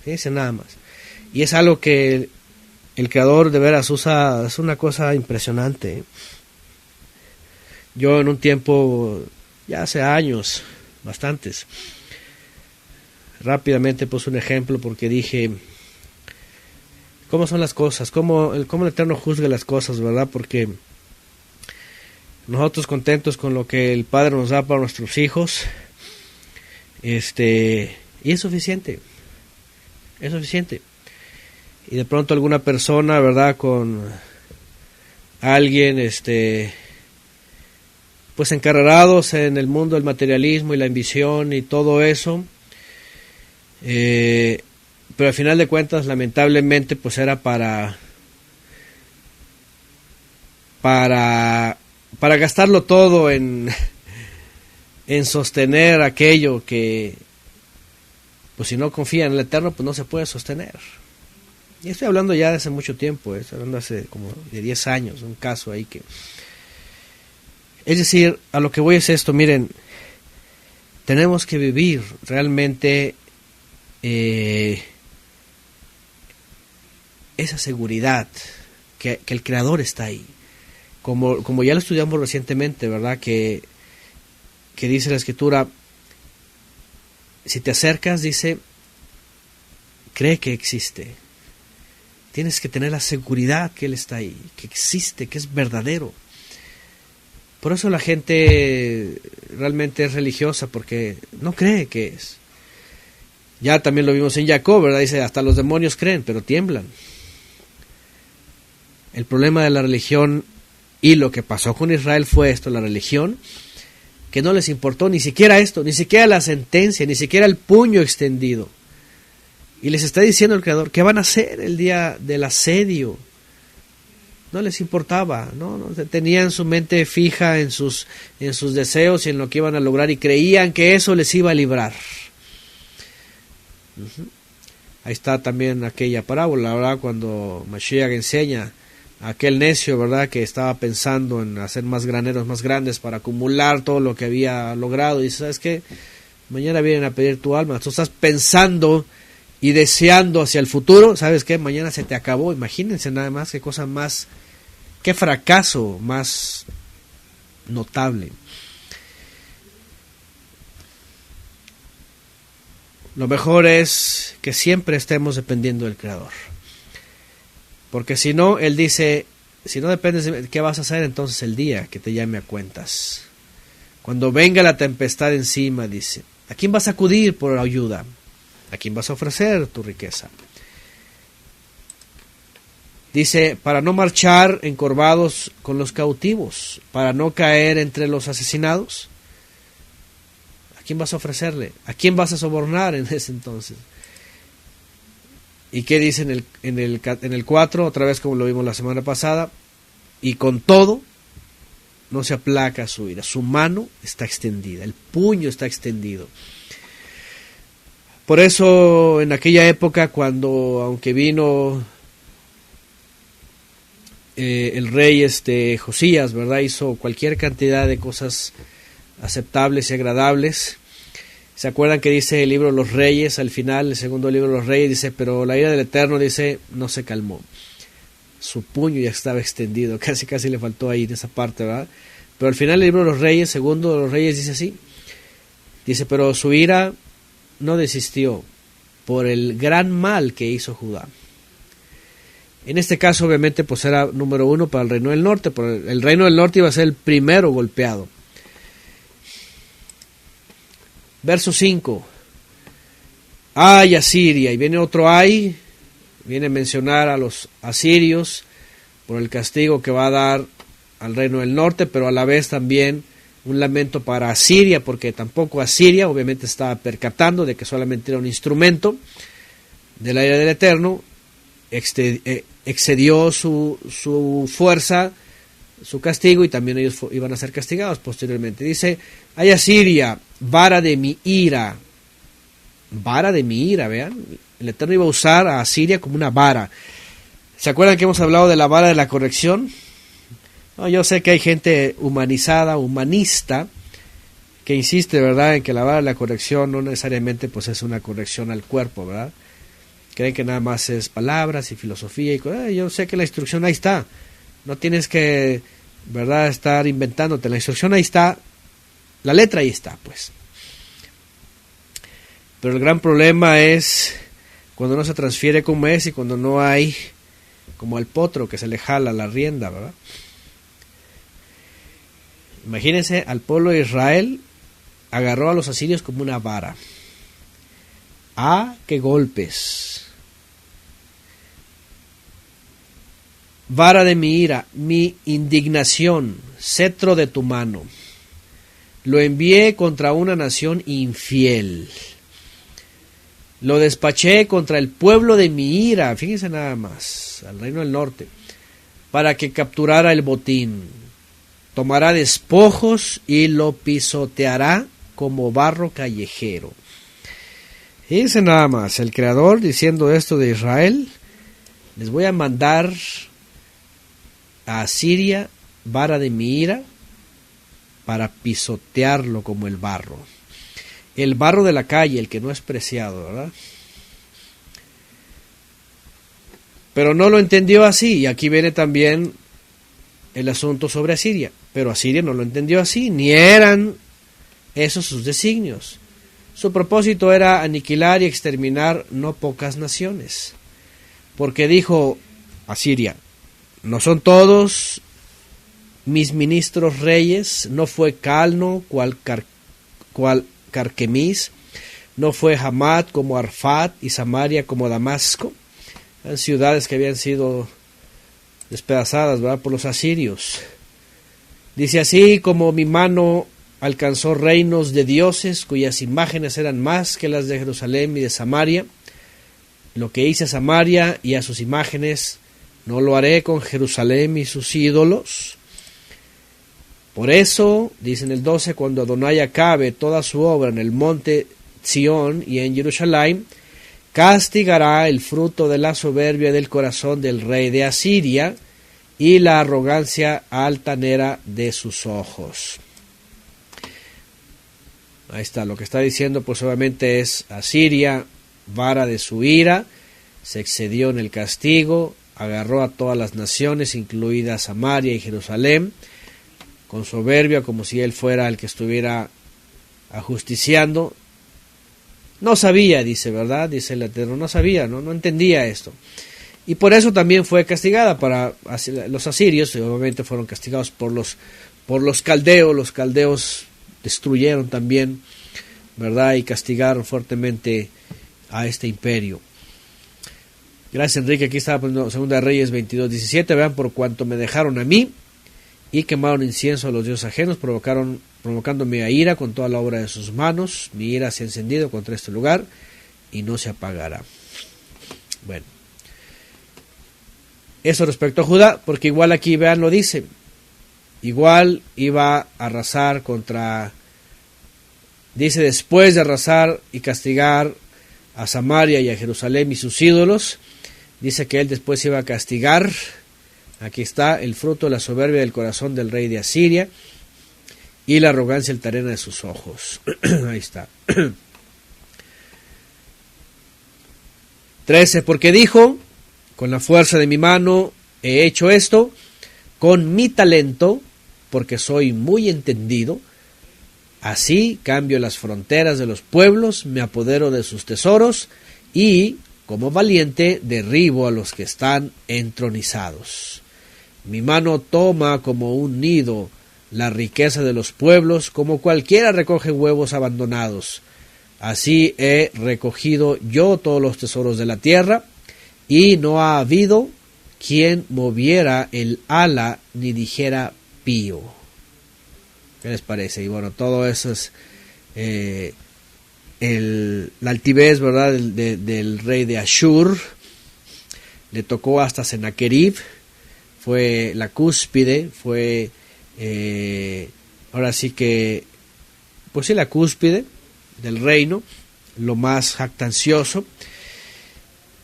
Fíjense nada más. Y es algo que el Creador de veras usa, es una cosa impresionante. Yo en un tiempo, ya hace años, bastantes, rápidamente puse un ejemplo porque dije, ¿cómo son las cosas? ¿Cómo el Eterno juzga las cosas, verdad? Porque nosotros contentos con lo que el Padre nos da para nuestros hijos, y es suficiente. Es suficiente. Y de pronto alguna persona, ¿verdad? Con alguien, pues encarrerados en el mundo del materialismo y la ambición y todo eso, pero al final de cuentas, lamentablemente, pues era para gastarlo todo en sostener aquello que, pues si no confía en el Eterno, pues no se puede sostener. Y estoy hablando ya de hace mucho tiempo, estoy hablando hace como de 10 años, un caso ahí que... Es decir, a lo que voy es esto, miren, tenemos que vivir realmente esa seguridad que el Creador está ahí. Como ya lo estudiamos recientemente, ¿verdad? Que dice la Escritura, si te acercas, dice, cree que existe. Tienes que tener la seguridad que Él está ahí, que existe, que es verdadero. Por eso la gente realmente es religiosa, porque no cree que es. Ya también lo vimos en Jacob, ¿verdad? Dice, hasta los demonios creen, pero tiemblan. El problema de la religión y lo que pasó con Israel fue esto, la religión, que no les importó ni siquiera esto, ni siquiera la sentencia, ni siquiera el puño extendido. Y les está diciendo el Creador, ¿qué van a hacer el día del asedio? No les importaba, no tenían su mente fija en sus deseos y en lo que iban a lograr y creían que eso les iba a librar. Ahí está también aquella parábola, ¿verdad? Cuando Mashiach enseña a aquel necio, ¿verdad? Que estaba pensando en hacer más graneros más grandes para acumular todo lo que había logrado. Y dice, ¿sabes qué? Mañana vienen a pedir tu alma. Tú estás pensando y deseando hacia el futuro, ¿sabes qué? Mañana se te acabó. Imagínense nada más qué cosa más, qué fracaso más notable. Lo mejor es que siempre estemos dependiendo del Creador. Porque si no, Él dice, si no dependes de qué vas a hacer, entonces el día que te llame a cuentas. Cuando venga la tempestad encima, dice, ¿a quién vas a acudir por ayuda? ¿A quién vas a ofrecer tu riqueza? Dice, para no marchar encorvados con los cautivos, para no caer entre los asesinados. ¿A quién vas a ofrecerle? ¿A quién vas a sobornar en ese entonces? ¿Y qué dice en el 4? Otra vez como lo vimos la semana pasada. Y con todo, no se aplaca su ira. Su mano está extendida, el puño está extendido. Por eso en aquella época cuando, aunque vino el rey Josías, ¿verdad? Hizo cualquier cantidad de cosas aceptables y agradables. ¿Se acuerdan que dice el libro de los Reyes, al final, el segundo libro de los Reyes, dice, pero la ira del Eterno, dice, no se calmó. Su puño ya estaba extendido, casi le faltó ahí en esa parte, ¿verdad? Pero al final el libro de los Reyes, segundo de los Reyes, dice así. Dice, pero su ira no desistió por el gran mal que hizo Judá. En este caso, obviamente, pues era número 1 para el reino del norte, porque el reino del norte iba a ser el primero golpeado. Verso 5. Ay, Asiria, y viene otro ay, viene a mencionar a los asirios por el castigo que va a dar al reino del norte, pero a la vez también un lamento para Asiria, porque tampoco Asiria obviamente estaba percatando de que solamente era un instrumento, de la ira del Eterno, excedió su fuerza, su castigo, y también ellos iban a ser castigados posteriormente. Dice, ay Asiria, vara de mi ira. Vara de mi ira, vean. El Eterno iba a usar a Asiria como una vara. ¿Se acuerdan que hemos hablado de la vara de la corrección? No, yo sé que hay gente humanizada, humanista, que insiste, ¿verdad?, en que la vara de la corrección no necesariamente pues es una corrección al cuerpo, ¿verdad? Creen que nada más es palabras y filosofía y yo sé que la instrucción ahí está. No tienes que, ¿verdad?, estar inventándote. La instrucción ahí está, la letra ahí está, pues. Pero el gran problema es cuando no se transfiere como es y cuando no hay, como al potro que se le jala la rienda, ¿verdad? Imagínense, al pueblo de Israel agarró a los asirios como una vara. ¡Ah, qué golpes! Vara de mi ira, mi indignación, cetro de tu mano. Lo envié contra una nación infiel. Lo despaché contra el pueblo de mi ira, fíjense nada más, al reino del norte, para que capturara el botín. Tomará despojos y lo pisoteará como barro callejero. Fíjense nada más, el Creador diciendo esto de Israel: les voy a mandar a Asiria, vara de mi ira, para pisotearlo como el barro de la calle, el que no es preciado, ¿verdad? Pero no lo entendió así, y aquí viene también el asunto sobre Asiria. Pero Asiria no lo entendió así, ni eran esos sus designios. Su propósito era aniquilar y exterminar no pocas naciones, porque dijo Asiria: no son todos mis ministros reyes, no fue Calno cual Carquemis, no fue Hamat como Arfat y Samaria como Damasco. Eran ciudades que habían sido despedazadas, ¿verdad?, por los asirios. Dice: así como mi mano alcanzó reinos de dioses cuyas imágenes eran más que las de Jerusalén y de Samaria, lo que hice a Samaria y a sus imágenes no lo haré con Jerusalén y sus ídolos. Por eso, dice en el 12, cuando Adonai acabe toda su obra en el monte Sión y en Jerusalén, castigará el fruto de la soberbia del corazón del rey de Asiria y la arrogancia altanera de sus ojos. Ahí está, lo que está diciendo pues obviamente es: Asiria, vara de su ira, se excedió en el castigo, agarró a todas las naciones, incluida Samaria y Jerusalén, con soberbia, como si él fuera el que estuviera ajusticiando. No sabía, dice, ¿verdad? Dice el Eterno, no sabía, no entendía esto. Y por eso también fue castigada. Para los asirios, obviamente fueron castigados por los caldeos. Los caldeos destruyeron también, ¿verdad?, y castigaron fuertemente a este imperio. Gracias, Enrique. Aquí está Segunda Reyes 22:17. Vean: por cuanto me dejaron a mí y quemaron incienso a los dioses ajenos, provocándome a ira con toda la obra de sus manos. Mi ira se ha encendido contra este lugar y no se apagará. Bueno, eso respecto a Judá, porque igual aquí, vean, lo dice. Igual iba a arrasar contra, dice, después de arrasar y castigar a Samaria y a Jerusalén y sus ídolos, dice que él después iba a castigar, aquí está, el fruto de la soberbia del corazón del rey de Asiria y la arrogancia altanera de sus ojos. Ahí está. 13, porque dijo: con la fuerza de mi mano he hecho esto, con mi talento, porque soy muy entendido. Así cambio las fronteras de los pueblos, me apodero de sus tesoros y, como valiente, derribo a los que están entronizados. Mi mano toma como un nido la riqueza de los pueblos, como cualquiera recoge huevos abandonados. Así he recogido yo todos los tesoros de la tierra, y no ha habido quien moviera el ala ni dijera pío. ¿Qué les parece? Y bueno, todo eso es la altivez, ¿verdad?, del rey de Ashur. Le tocó hasta Sennacherib, fue la cúspide, fue ahora sí que, pues sí, la cúspide del reino, lo más jactancioso.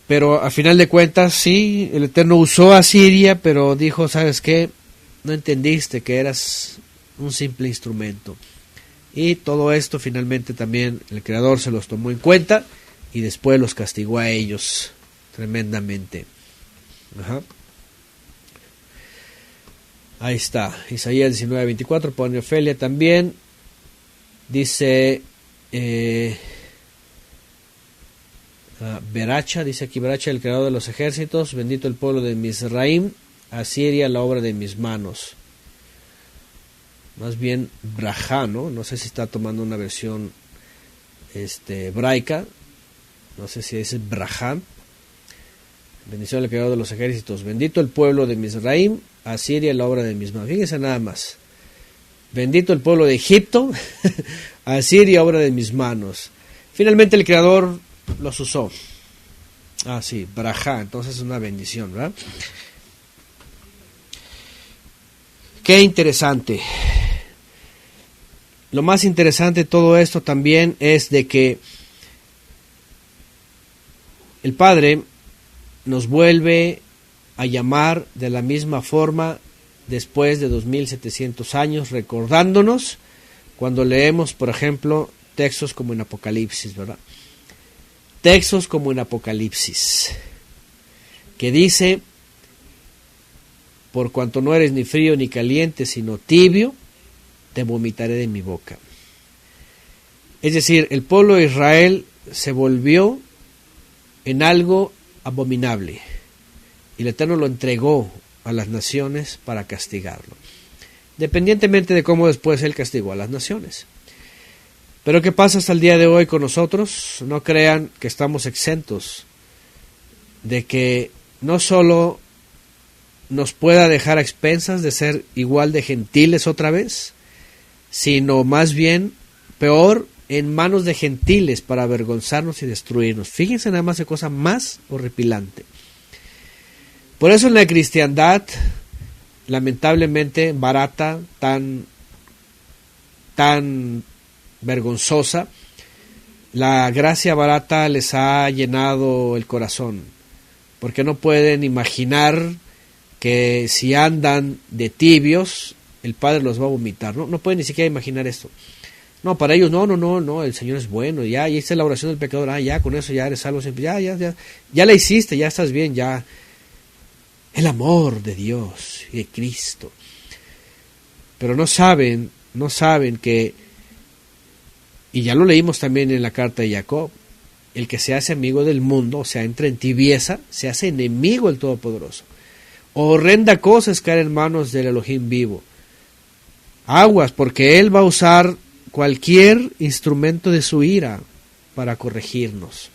Pero a final de cuentas, sí, el Eterno usó a Siria, pero dijo, ¿sabes qué? No entendiste que eras un simple instrumento. Y todo esto finalmente también el Creador se los tomó en cuenta y después los castigó a ellos tremendamente. Ajá. Ahí está, Isaías 19:24, pone Ofelia también. Dice Beracha, dice aquí Beracha, el creador de los ejércitos, bendito el pueblo de Mizraim, Asiria la obra de mis manos. Más bien Brajá, ¿no? No sé si está tomando una versión hebraica, no sé si es Brajá. Bendición al creador de los ejércitos, bendito el pueblo de Mizraim, Asiria la obra de mis manos. Fíjense nada más. Bendito el pueblo de Egipto, Asiria obra de mis manos. Finalmente el creador los usó. Ah, sí, Brajá, entonces es una bendición, ¿verdad? Qué interesante. Lo más interesante de todo esto también es de que el Padre nos vuelve a llamar de la misma forma después de 2700 años, recordándonos cuando leemos, por ejemplo, textos como en Apocalipsis, ¿verdad? Textos como en Apocalipsis, que dice, por cuanto no eres ni frío ni caliente, sino tibio, te vomitaré de mi boca. Es decir, el pueblo de Israel se volvió en algo abominable, y el Eterno lo entregó a las naciones para castigarlo, independientemente de cómo después Él castigó a las naciones. Pero ¿qué pasa hasta el día de hoy con nosotros? No crean que estamos exentos de que no solo nos pueda dejar a expensas de ser igual de gentiles otra vez, sino más bien peor, en manos de gentiles para avergonzarnos y destruirnos. Fíjense nada más de cosa más horripilante. Por eso en la cristiandad, lamentablemente barata, tan vergonzosa, la gracia barata les ha llenado el corazón, porque no pueden imaginar que si andan de tibios, el Padre los va a vomitar. No pueden ni siquiera imaginar esto. No, para ellos, no, el Señor es bueno, ya hice la oración del pecador, ya con eso ya eres salvo siempre, ya la hiciste, ya estás bien, ya. El amor de Dios y de Cristo. Pero no saben que, y ya lo leímos también en la carta de Jacob, el que se hace amigo del mundo, o sea, entra en tibieza, se hace enemigo del Todopoderoso. Horrenda cosa es caer en manos del Elohim vivo. Aguas, porque Él va a usar cualquier instrumento de su ira para corregirnos.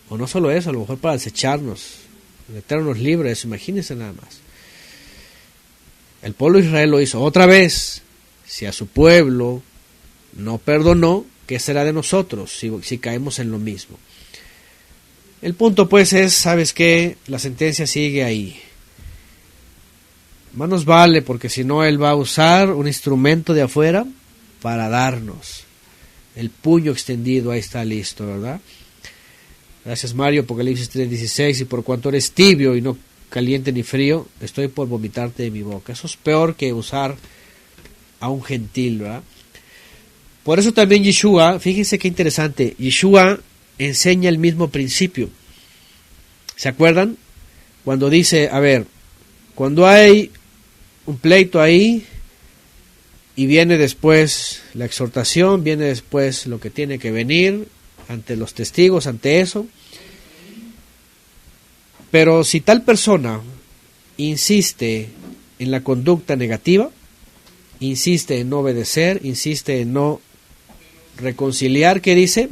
O no solo eso, a lo mejor para desecharnos. El Eterno nos libre de eso, imagínense nada más. El pueblo de Israel lo hizo otra vez. Si a su pueblo no perdonó, ¿qué será de nosotros si caemos en lo mismo? El punto pues es, ¿sabes qué? La sentencia sigue ahí. Más nos vale, porque si no Él va a usar un instrumento de afuera para darnos. El puño extendido, ahí está listo, ¿verdad? Gracias Mario, Apocalipsis 3:16, y por cuanto eres tibio y no caliente ni frío, estoy por vomitarte de mi boca. Eso es peor que usar a un gentil, ¿verdad? Por eso también Yeshua, fíjense qué interesante, Yeshua enseña el mismo principio. ¿Se acuerdan? Cuando dice, a ver, cuando hay un pleito ahí y viene después la exhortación, viene después lo que tiene que venir ante los testigos, ante eso. Pero si tal persona insiste en la conducta negativa, insiste en no obedecer, insiste en no reconciliar, ¿qué dice?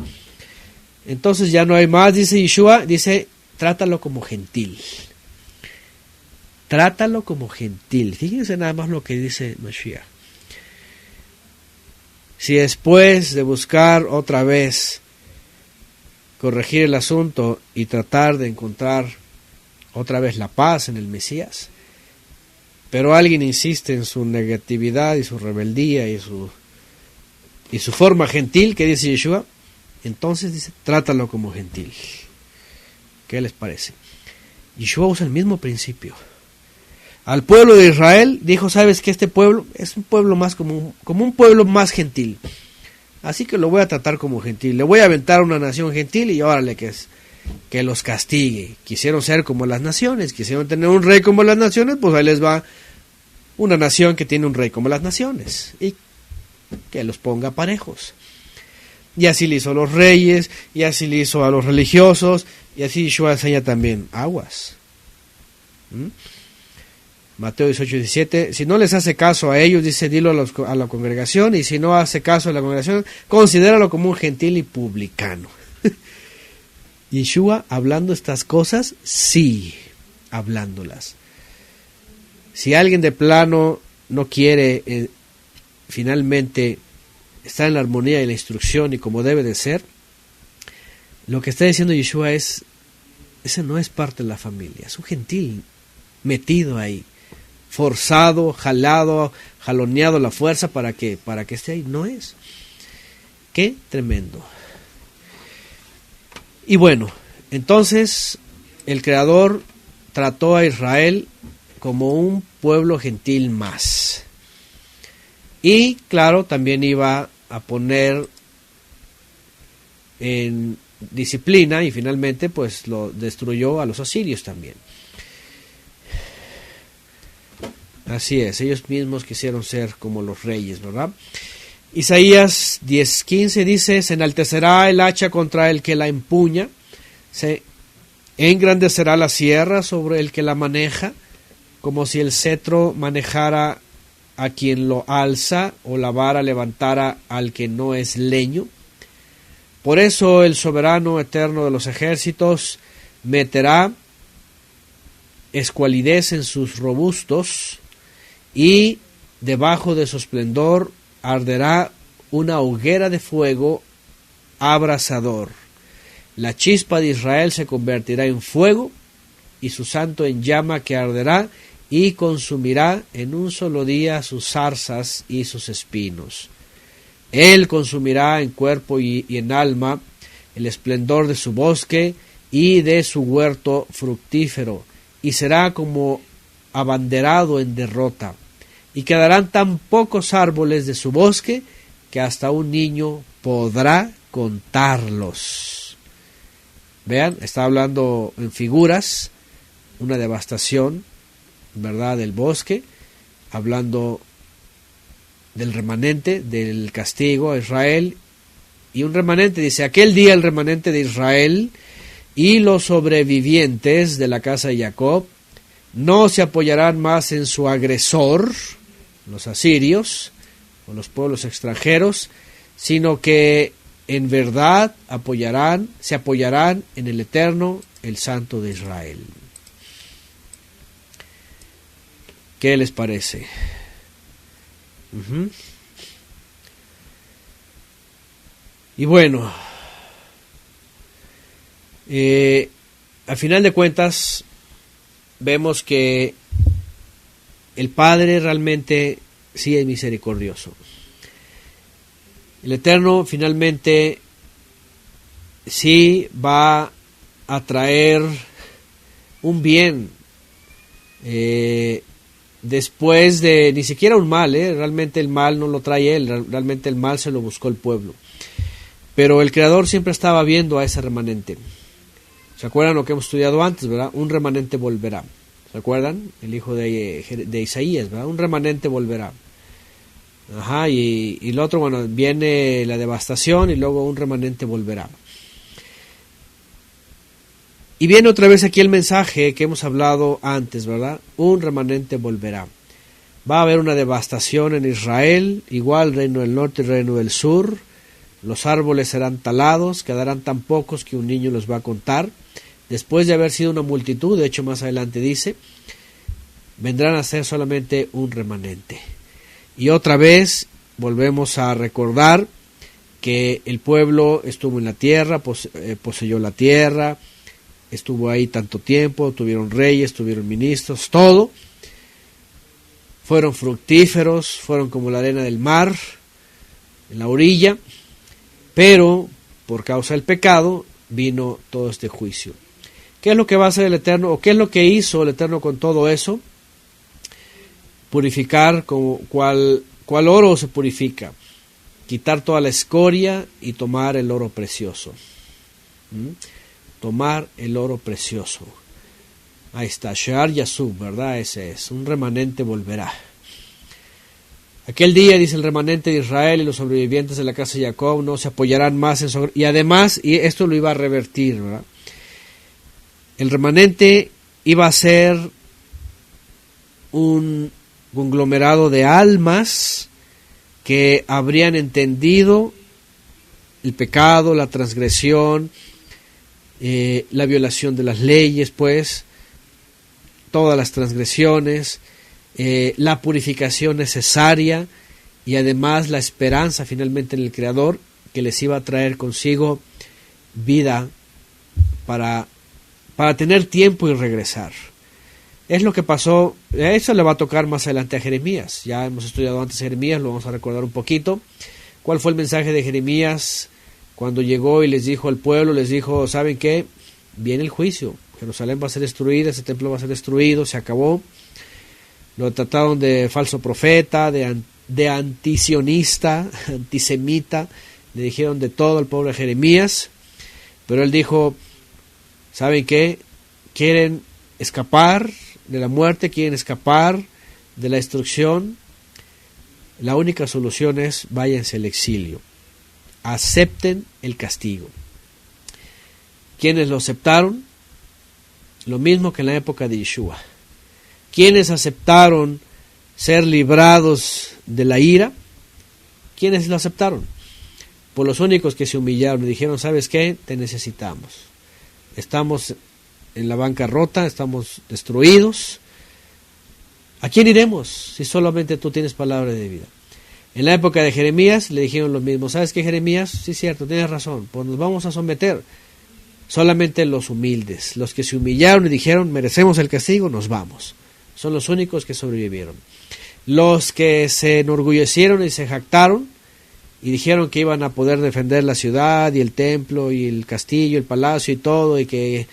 Entonces ya no hay más, dice Yeshua, dice, trátalo como gentil. Trátalo como gentil. Fíjense nada más lo que dice Mashiach. si después de buscar otra vez corregir el asunto y tratar de encontrar otra vez la paz en el Mesías, pero alguien insiste en su negatividad y su rebeldía y su forma gentil, que dice Yeshua, entonces dice, trátalo como gentil. ¿Qué les parece? Yeshua usa el mismo principio. Al pueblo de Israel dijo, sabes que este pueblo es un pueblo más como un pueblo más gentil, así que lo voy a tratar como gentil, le voy a aventar una nación gentil y órale que los castigue. Quisieron ser como las naciones, quisieron tener un rey como las naciones, pues ahí les va una nación que tiene un rey como las naciones y que los ponga parejos. Y así le hizo a los reyes, y así le hizo a los religiosos, y así Yeshua enseña también, aguas. Mateo 18:17, si no les hace caso a ellos, dice, dilo a la congregación, y si no hace caso a la congregación, considéralo como un gentil y publicano. Yeshua hablando estas cosas, sí, hablándolas. Si alguien de plano no quiere finalmente estar en la armonía y la instrucción y como debe de ser, lo que está diciendo Yeshua es, ese no es parte de la familia, es un gentil metido ahí, forzado, jalado, jaloneado a la fuerza para que esté ahí, no es. Qué tremendo. Y bueno, entonces el Creador trató a Israel como un pueblo gentil más. Y claro, también iba a poner en disciplina y finalmente pues lo destruyó a los asirios también. Así es, ellos mismos quisieron ser como los reyes, ¿verdad? Isaías 10:15 dice, se enaltecerá el hacha contra el que la empuña, se engrandecerá la sierra sobre el que la maneja, como si el cetro manejara a quien lo alza o la vara levantara al que no es leño. Por eso el soberano eterno de los ejércitos meterá escualidez en sus robustos y debajo de su esplendor arderá una hoguera de fuego abrasador. La chispa de Israel se convertirá en fuego y su santo en llama que arderá y consumirá en un solo día sus zarzas y sus espinos. Él consumirá en cuerpo y en alma el esplendor de su bosque y de su huerto fructífero, y será como abanderado en derrota, y quedarán tan pocos árboles de su bosque que hasta un niño podrá contarlos. Vean, está hablando en figuras, una devastación, ¿verdad?, del bosque, hablando del remanente, del castigo a Israel, y un remanente, dice, aquel día el remanente de Israel y los sobrevivientes de la casa de Jacob no se apoyarán más en su agresor, los asirios, o los pueblos extranjeros, sino que en verdad se apoyarán en el Eterno, el Santo de Israel. ¿Qué les parece? Y bueno, al final de cuentas, vemos que el Padre realmente sí es misericordioso. El Eterno finalmente sí va a traer un bien después de ni siquiera un mal, realmente el mal no lo trae él, realmente el mal se lo buscó el pueblo. Pero el Creador siempre estaba viendo a ese remanente. ¿Se acuerdan lo que hemos estudiado antes, verdad? Un remanente volverá. ¿Se acuerdan? El hijo de Isaías, ¿verdad? Un remanente volverá. Ajá, y el otro, bueno, viene la devastación y luego un remanente volverá. Y viene otra vez aquí el mensaje que hemos hablado antes, ¿verdad? Un remanente volverá. Va a haber una devastación en Israel, igual reino del norte y reino del sur. Los árboles serán talados, quedarán tan pocos que un niño los va a contar. Después de haber sido una multitud, de hecho más adelante dice, vendrán a ser solamente un remanente. Y otra vez volvemos a recordar que el pueblo estuvo en la tierra, poseyó la tierra, estuvo ahí tanto tiempo, tuvieron reyes, tuvieron ministros, todo. Fueron fructíferos, fueron como la arena del mar, en la orilla, pero por causa del pecado vino todo este juicio. ¿Qué es lo que va a hacer el Eterno? ¿O qué es lo que hizo el Eterno con todo eso? Purificar, como cual oro se purifica. Quitar toda la escoria y tomar el oro precioso. Tomar el oro precioso. Ahí está, Shear Yasub, ¿verdad? Ese es, un remanente volverá. Aquel día, dice el remanente de Israel y los sobrevivientes de la casa de Jacob, no se apoyarán más en su... Y además, y esto lo iba a revertir, ¿verdad? El remanente iba a ser un conglomerado de almas que habrían entendido el pecado, la transgresión, la violación de las leyes, pues, todas las transgresiones, la purificación necesaria y además la esperanza finalmente en el Creador, que les iba a traer consigo vida para tener tiempo y regresar. Es lo que pasó. Eso le va a tocar más adelante a Jeremías. Ya hemos estudiado antes Jeremías, lo vamos a recordar un poquito. ¿Cuál fue el mensaje de Jeremías cuando llegó y les dijo al pueblo? Les dijo, ¿saben qué? Viene el juicio. Jerusalén va a ser destruida, ese templo va a ser destruido, se acabó. Lo trataron de falso profeta, de antisionista, antisemita. Le dijeron de todo al pobre Jeremías. Pero él dijo, ¿saben qué? Quieren escapar de la muerte, quieren escapar de la destrucción. La única solución es váyanse al exilio. Acepten el castigo. ¿Quiénes lo aceptaron? Lo mismo que en la época de Yeshua. ¿Quiénes aceptaron ser librados de la ira? ¿Quiénes lo aceptaron? Por los únicos que se humillaron y dijeron, ¿sabes qué? Te necesitamos. Estamos en la bancarrota, estamos destruidos. ¿A quién iremos si solamente tú tienes palabra de vida? En la época de Jeremías le dijeron lo mismo. ¿Sabes qué, Jeremías? Sí, cierto, tienes razón. Pues nos vamos a someter. Solamente los humildes, los que se humillaron y dijeron, merecemos el castigo, nos vamos. Son los únicos que sobrevivieron. Los que se enorgullecieron y se jactaron y dijeron que iban a poder defender la ciudad y el templo y el castillo, el palacio y todo, y que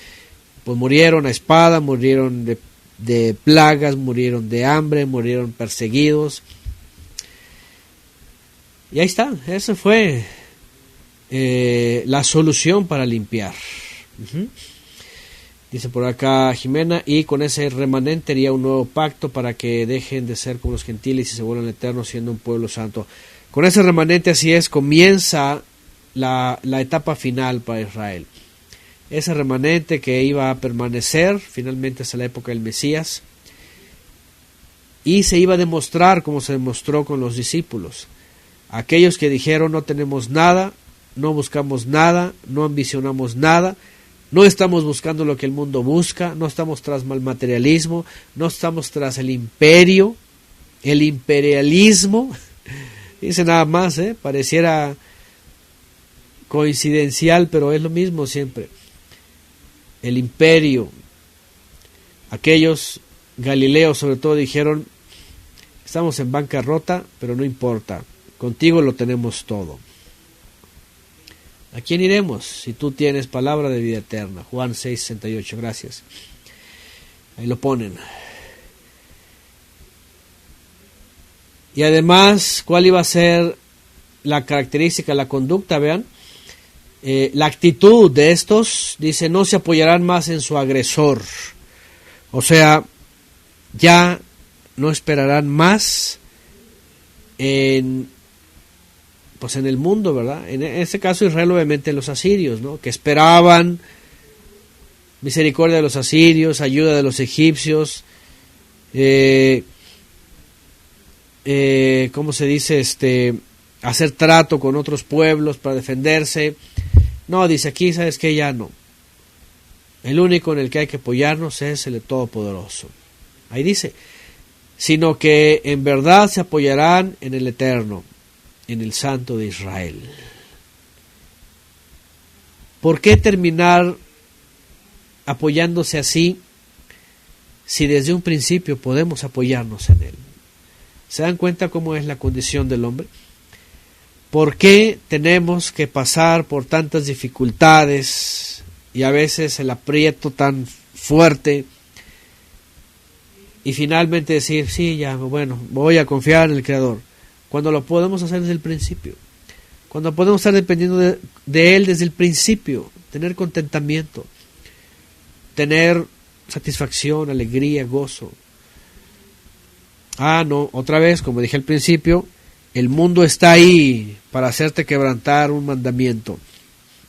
pues murieron a espada, murieron de plagas, murieron de hambre, murieron perseguidos. Y ahí está, esa fue la solución para limpiar. Dice por acá Jimena, y con ese remanente haría un nuevo pacto para que dejen de ser como los gentiles y se vuelvan eternos siendo un pueblo santo. Con ese remanente, así es, comienza la etapa final para Israel. Ese remanente que iba a permanecer finalmente hasta la época del Mesías, y se iba a demostrar como se demostró con los discípulos. Aquellos que dijeron no tenemos nada, no buscamos nada, no ambicionamos nada, no estamos buscando lo que el mundo busca, no estamos tras el materialismo, no estamos tras el imperio, el imperialismo. Dice nada más, pareciera coincidencial, pero es lo mismo siempre. El imperio. Aquellos galileos sobre todo dijeron, estamos en bancarrota, pero no importa, contigo lo tenemos todo. ¿A quién iremos si tú tienes palabra de vida eterna? Juan 6:68, gracias. Ahí lo ponen. Y además, ¿cuál iba a ser la característica, la conducta? Vean, la actitud de estos, dice, no se apoyarán más en su agresor. O sea, ya no esperarán más en el mundo, ¿verdad? En este caso Israel, obviamente los asirios, ¿no? Que esperaban misericordia de los asirios, ayuda de los egipcios, ¿cómo se dice? Hacer trato con otros pueblos para defenderse. No, dice aquí, ¿sabes qué? Ya no. El único en el que hay que apoyarnos es el Todopoderoso. Ahí dice, sino que en verdad se apoyarán en el Eterno. en el Santo de Israel. ¿Por qué terminar apoyándose así si desde un principio podemos apoyarnos en Él? ¿Se dan cuenta cómo es la condición del hombre? ¿Por qué tenemos que pasar por tantas dificultades y a veces el aprieto tan fuerte y finalmente decir, sí, ya, bueno, voy a confiar en el Creador, cuando lo podemos hacer desde el principio? Cuando podemos estar dependiendo de Él desde el principio, tener contentamiento, tener satisfacción, alegría, gozo. No, otra vez, como dije al principio, el mundo está ahí para hacerte quebrantar un mandamiento.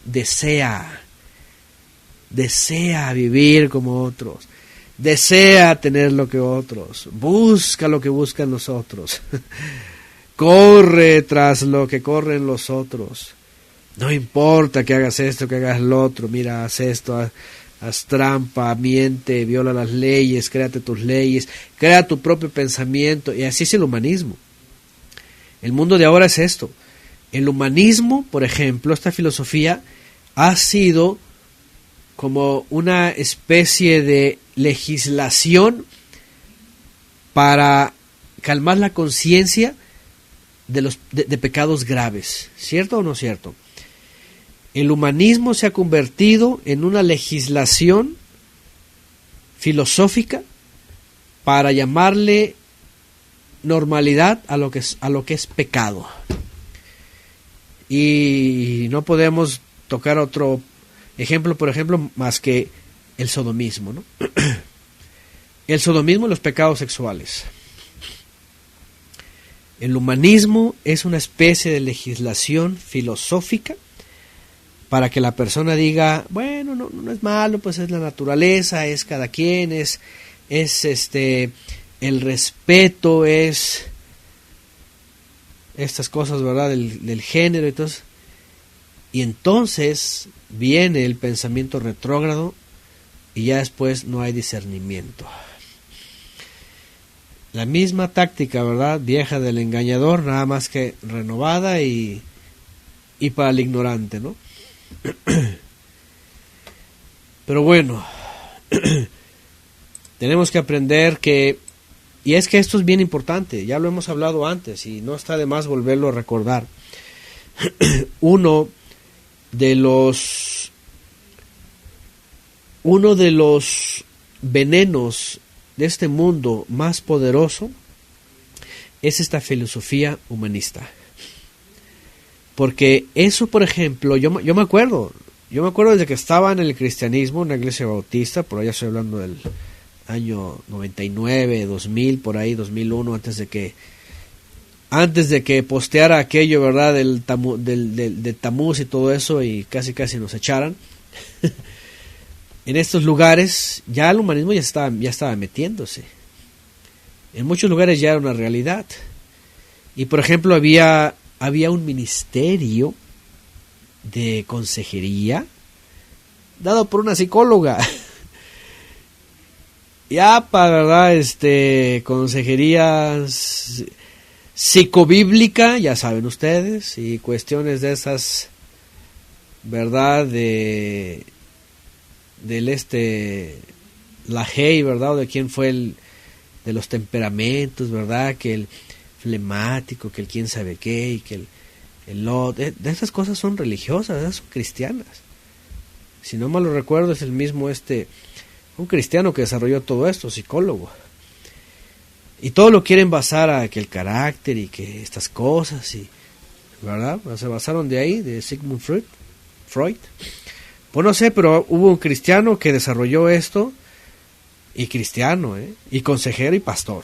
Desea vivir como otros, desea tener lo que otros, busca lo que buscan los otros, corre tras lo que corren los otros. No importa que hagas esto, que hagas lo otro, mira, haz esto, haz trampa, miente, viola las leyes, créate tus leyes, crea tu propio pensamiento, y así es el humanismo. El mundo de ahora es esto. El humanismo, por ejemplo, esta filosofía ha sido como una especie de legislación para calmar la conciencia de pecados graves. ¿Cierto o no cierto? El humanismo se ha convertido en una legislación filosófica para llamarle normalidad a lo que es pecado. Y no podemos tocar otro ejemplo, por ejemplo, más que el sodomismo, ¿no? El sodomismo y los pecados sexuales. El humanismo es una especie de legislación filosófica para que la persona diga, bueno, no es malo, pues es la naturaleza, es cada quien, es el respeto, es estas cosas, ¿verdad?, del género y todo. Y entonces viene el pensamiento retrógrado y ya después no hay discernimiento. La misma táctica, ¿verdad?, vieja del engañador, nada más que renovada y para el ignorante, ¿no? Pero bueno, tenemos que aprender que, y es que esto es bien importante, ya lo hemos hablado antes y no está de más volverlo a recordar. Uno de los venenos de este mundo más poderoso es esta filosofía humanista. Porque eso, por ejemplo, yo me acuerdo desde que estaba en el cristianismo, en la iglesia bautista, por allá estoy hablando del año 99, 2000, por ahí, 2001, antes de que posteara aquello, ¿verdad?, del Tamuz y todo eso, y casi nos echaran. En estos lugares ya el humanismo ya estaba metiéndose. En muchos lugares ya era una realidad. Y por ejemplo había un ministerio de consejería dado por una psicóloga. ¿Verdad? Consejería psicobíblica, ya saben ustedes, y cuestiones de esas, ¿verdad? La Hey, ¿verdad? O de quién fue de los temperamentos, ¿verdad? Que el flemático, que el quién sabe qué, y que de esas cosas son religiosas, esas son cristianas. Si no mal lo recuerdo, es el mismo un cristiano que desarrolló todo esto, psicólogo. Y todo lo quieren basar a que el carácter y que estas cosas, ¿verdad? Se basaron de ahí, de Sigmund Freud. Pues no sé, pero hubo un cristiano que desarrolló esto, y cristiano, y consejero y pastor.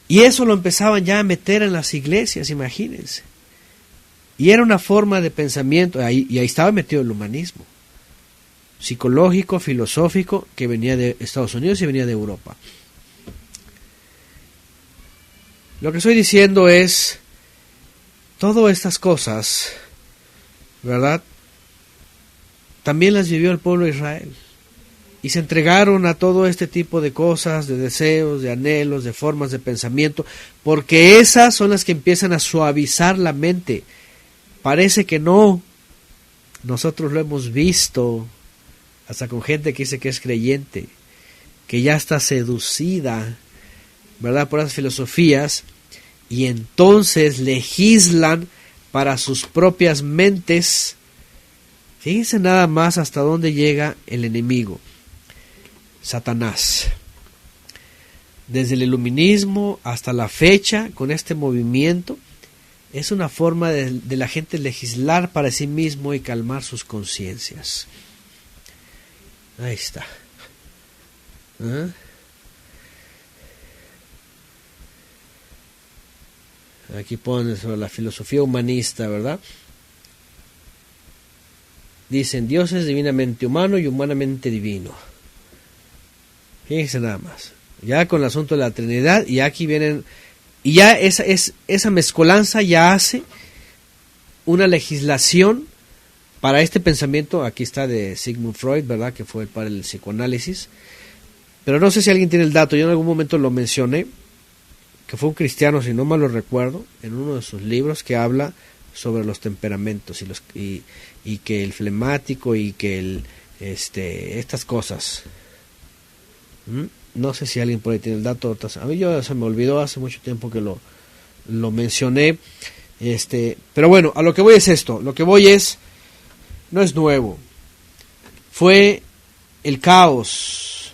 Y eso lo empezaban ya a meter en las iglesias, imagínense. Y era una forma de pensamiento, y ahí estaba metido el humanismo, psicológico, filosófico, que venía de Estados Unidos y venía de Europa. Lo que estoy diciendo es, todas estas cosas, ¿verdad?, también las vivió el pueblo de Israel. y se entregaron a todo este tipo de cosas, de deseos, de anhelos, de formas de pensamiento, porque esas son las que empiezan a suavizar la mente. Parece que no, nosotros lo hemos visto, hasta con gente que dice que es creyente, que ya está seducida, ¿verdad?, por las filosofías, y entonces legislan para sus propias mentes. Fíjense nada más hasta dónde llega el enemigo, Satanás. Desde el iluminismo hasta la fecha, con este movimiento, es una forma de la gente legislar para sí mismo y calmar sus conciencias. Ahí está. ¿Ah? Aquí pone sobre la filosofía humanista, ¿verdad? Dicen, Dios es divinamente humano y humanamente divino. Fíjense nada más. Ya con el asunto de la Trinidad, y aquí vienen, y ya esa mezcolanza ya hace una legislación para este pensamiento. Aquí está de Sigmund Freud, ¿verdad?, que fue el padre del psicoanálisis. Pero no sé si alguien tiene el dato, yo en algún momento lo mencioné, que fue un cristiano, si no mal lo recuerdo, en uno de sus libros, que habla sobre los temperamentos y que el flemático y que estas cosas. No sé si alguien por ahí tiene el dato. A mí se me olvidó hace mucho tiempo que lo mencioné. Pero bueno, a lo que voy es esto. Lo que voy no es nuevo. Fue el caos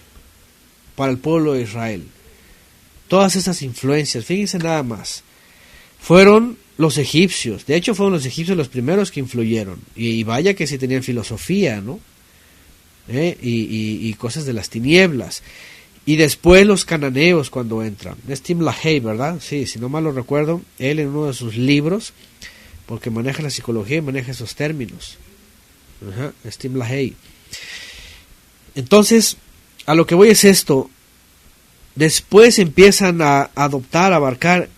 para el pueblo de Israel. Todas esas influencias, fíjense nada más, fueron los egipcios. De hecho, fueron los egipcios los primeros que influyeron. Y vaya que sí tenían filosofía, ¿no? Y cosas de las tinieblas. Y después los cananeos cuando entran. Es Tim LaHaye, ¿verdad? Sí, si no mal lo recuerdo, él en uno de sus libros, porque maneja la psicología y maneja esos términos. Es Tim LaHaye. Entonces, a lo que voy es esto. Después empiezan a adoptar, a abarcar,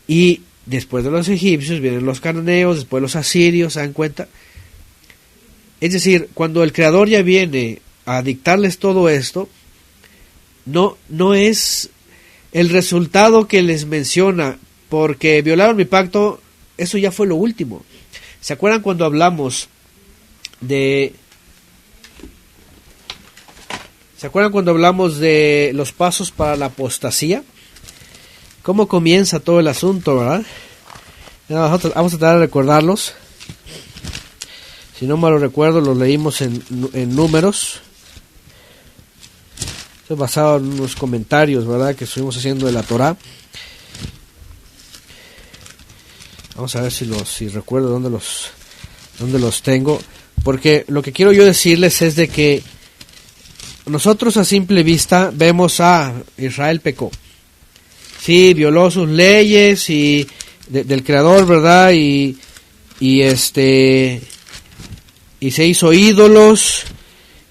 y después de los egipcios vienen los cananeos, después los asirios, ¿se dan cuenta? Es decir, cuando el Creador ya viene a dictarles todo esto, no es el resultado que les menciona, porque violaron mi pacto, eso ya fue lo último. ¿Se acuerdan cuando hablamos de... ¿Se acuerdan cuando hablamos de los pasos para la apostasía? ¿Cómo comienza todo el asunto, verdad? Nosotros vamos a tratar de recordarlos. Si no mal lo recuerdo, los leímos en Números. Esto es basado en unos comentarios, ¿verdad?, que estuvimos haciendo de la Torá. Vamos a ver si recuerdo dónde los tengo. Porque lo que quiero yo decirles es de que nosotros a simple vista vemos Israel pecó. Sí, violó sus leyes y del Creador, ¿verdad? Y se hizo ídolos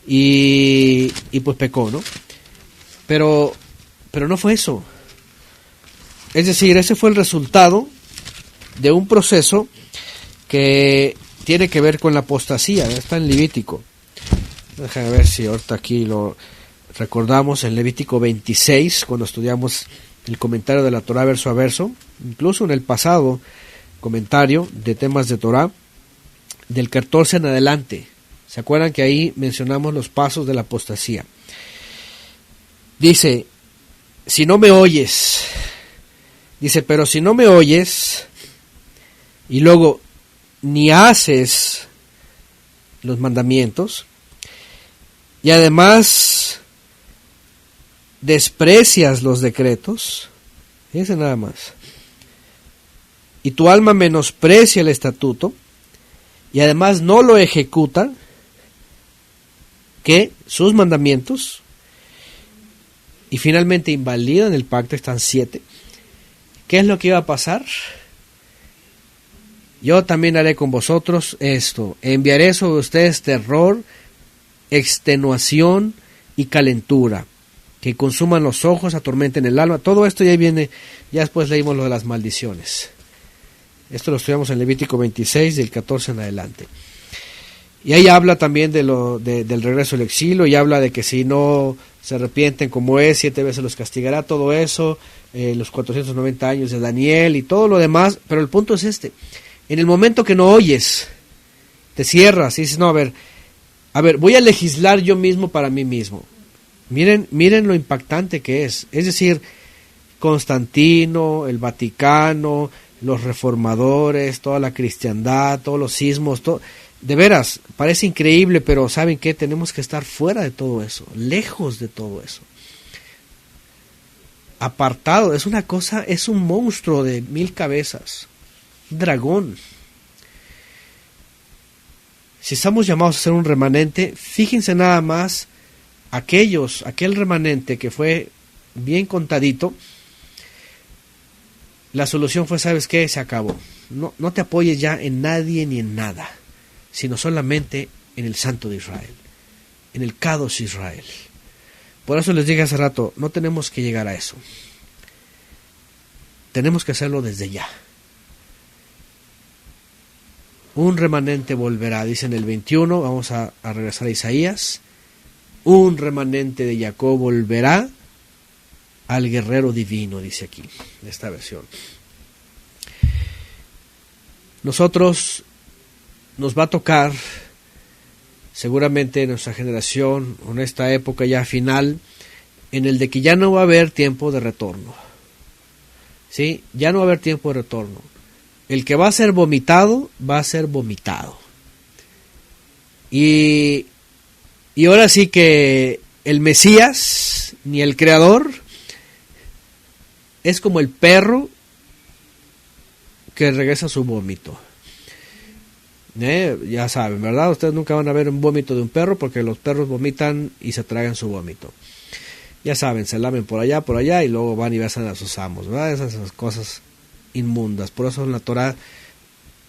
y pues pecó, ¿no? Pero no fue eso. Es decir, ese fue el resultado de un proceso que tiene que ver con la apostasía. Está en Levítico. Déjame ver si ahorita aquí lo recordamos en Levítico 26, cuando estudiamos el comentario de la Torá verso a verso, incluso en el pasado comentario de temas de Torá, del 14 en adelante. ¿Se acuerdan que ahí mencionamos los pasos de la apostasía? Dice, si no me oyes, pero si no me oyes, y luego ni haces los mandamientos, y además desprecias los decretos, fíjense nada más, y tu alma menosprecia el estatuto, y además no lo ejecuta, que sus mandamientos, y finalmente invalidan el pacto, están 7. ¿Qué es lo que iba a pasar? Yo también haré con vosotros esto, enviaré sobre ustedes terror, extenuación y calentura, que consuman los ojos, atormenten el alma. Todo esto ya viene, ya después leímos lo de las maldiciones. Esto lo estudiamos en Levítico 26, del 14 en adelante. Y ahí habla también del regreso al exilio, y habla de que si no se arrepienten como es, 7 veces los castigará, todo eso, los 490 años de Daniel y todo lo demás. Pero el punto es este: en el momento que no oyes, te cierras y dices, no, a ver, voy a legislar yo mismo para mí mismo. Miren lo impactante que es. Es decir, Constantino, el Vaticano, los reformadores, toda la cristiandad, todos los sismos, todo, de veras, parece increíble, pero ¿saben qué? Tenemos que estar fuera de todo eso, lejos de todo eso. Apartado, es una cosa, es un monstruo de 1000 cabezas, un dragón. Si estamos llamados a ser un remanente, fíjense nada más aquel remanente que fue bien contadito. La solución fue, ¿sabes qué? Se acabó. No te apoyes ya en nadie ni en nada, sino solamente en el Santo de Israel, en el Kadosh Israel. Por eso les dije hace rato, no tenemos que llegar a eso. Tenemos que hacerlo desde ya. Un remanente volverá, dice en el 21, vamos a regresar a Isaías. Un remanente de Jacob volverá al guerrero divino, dice aquí, en esta versión. Nosotros nos va a tocar, seguramente en nuestra generación, o en esta época ya final, en el de que ya no va a haber tiempo de retorno. ¿Sí? Ya no va a haber tiempo de retorno. El que va a ser vomitado, va a ser vomitado. Y ahora sí que el Mesías, ni el Creador, es como el perro que regresa a su vómito. Ya saben, ¿verdad? Ustedes nunca van a ver un vómito de un perro, porque los perros vomitan y se tragan su vómito. Ya saben, se lamen por allá y luego van y besan a sus amos, ¿verdad? Esas cosas inmundas. Por eso en la Torah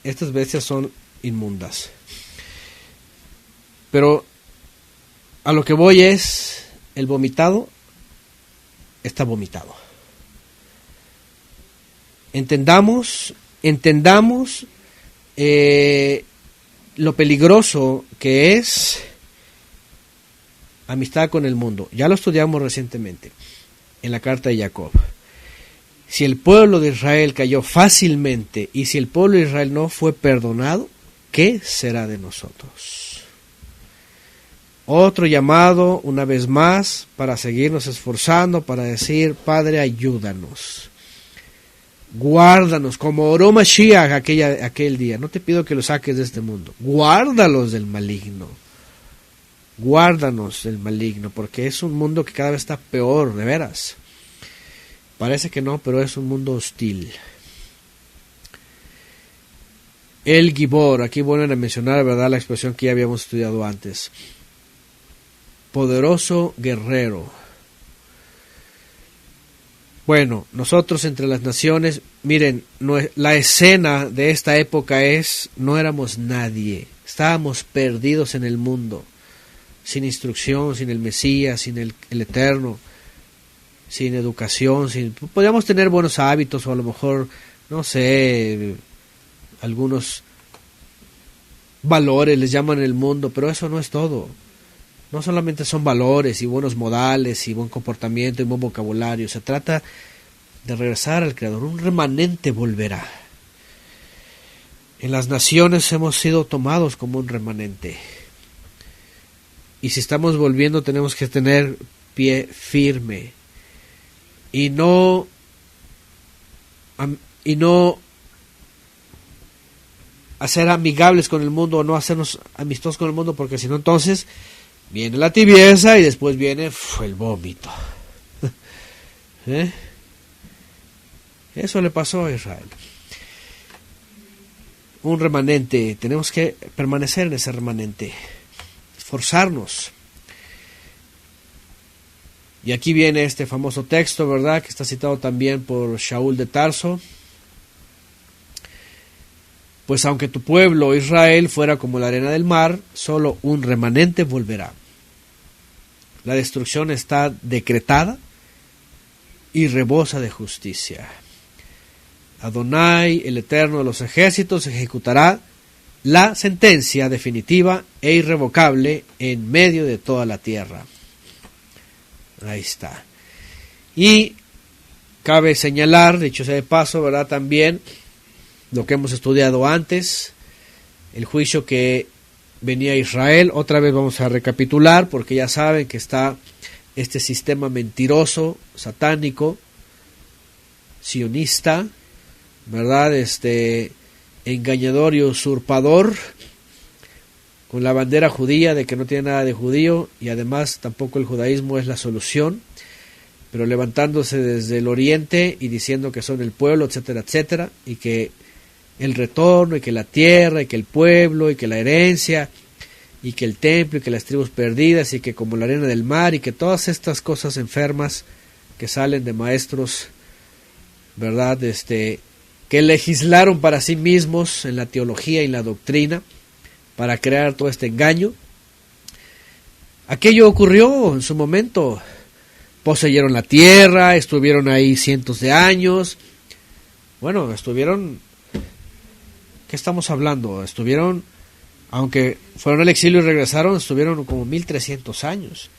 estas bestias son inmundas. Pero a lo que voy es, el vomitado está vomitado. Entendamos lo peligroso que es amistad con el mundo. Ya lo estudiamos recientemente en la carta de Jacob. Si el pueblo de Israel cayó fácilmente y si el pueblo de Israel no fue perdonado, ¿qué será de nosotros? Otro llamado, una vez más, para seguirnos esforzando, para decir, Padre, ayúdanos. Guárdanos, como oró Mashiach aquel día. No te pido que los saques de este mundo. Guárdalos del maligno. Guárdanos del maligno, porque es un mundo que cada vez está peor, de veras. Parece que no, pero es un mundo hostil. El Gibor, aquí vuelven a mencionar, ¿verdad?, la expresión que ya habíamos estudiado antes. Poderoso guerrero. Bueno, nosotros entre las naciones, miren, la escena de esta época es, no éramos nadie, estábamos perdidos en el mundo, sin instrucción, sin el Mesías, sin el Eterno, sin educación, podíamos tener buenos hábitos o a lo mejor, no sé, algunos valores les llaman en el mundo, pero eso no es todo. No solamente son valores y buenos modales y buen comportamiento y buen vocabulario, se trata de regresar al Creador. Un remanente volverá. En las naciones hemos sido tomados como un remanente. Y si estamos volviendo tenemos que tener pie firme y no hacer amigables con el mundo o no hacernos amistosos con el mundo, porque si no entonces viene la tibieza y después viene el vómito. Eso le pasó a Israel. Un remanente, tenemos que permanecer en ese remanente, esforzarnos. Y aquí viene este famoso texto, ¿verdad?, que está citado también por Shaul de Tarso. Pues aunque tu pueblo Israel fuera como la arena del mar, solo un remanente volverá. La destrucción está decretada y rebosa de justicia. Adonai, el Eterno de los ejércitos, ejecutará la sentencia definitiva e irrevocable en medio de toda la tierra. Ahí está. Y cabe señalar, dicho sea de paso, ¿verdad? También lo que hemos estudiado antes, el juicio que venía a Israel. Otra vez vamos a recapitular, porque ya saben que está este sistema mentiroso, satánico, sionista, ¿verdad? Engañador y usurpador, con la bandera judía de que no tiene nada de judío, y además tampoco el judaísmo es la solución, pero levantándose desde el oriente y diciendo que son el pueblo, etcétera, etcétera, y que el retorno, y que la tierra, y que el pueblo, y que la herencia, y que el templo, y que las tribus perdidas, y que como la arena del mar, y que todas estas cosas enfermas que salen de maestros, ¿verdad? Que legislaron para sí mismos en la teología y la doctrina para crear todo este engaño. Aquello ocurrió en su momento. Poseyeron la tierra, estuvieron ahí cientos de años. Bueno, estuvieron... ¿Qué estamos hablando? Estuvieron, aunque fueron al exilio y regresaron, estuvieron como 1300 años.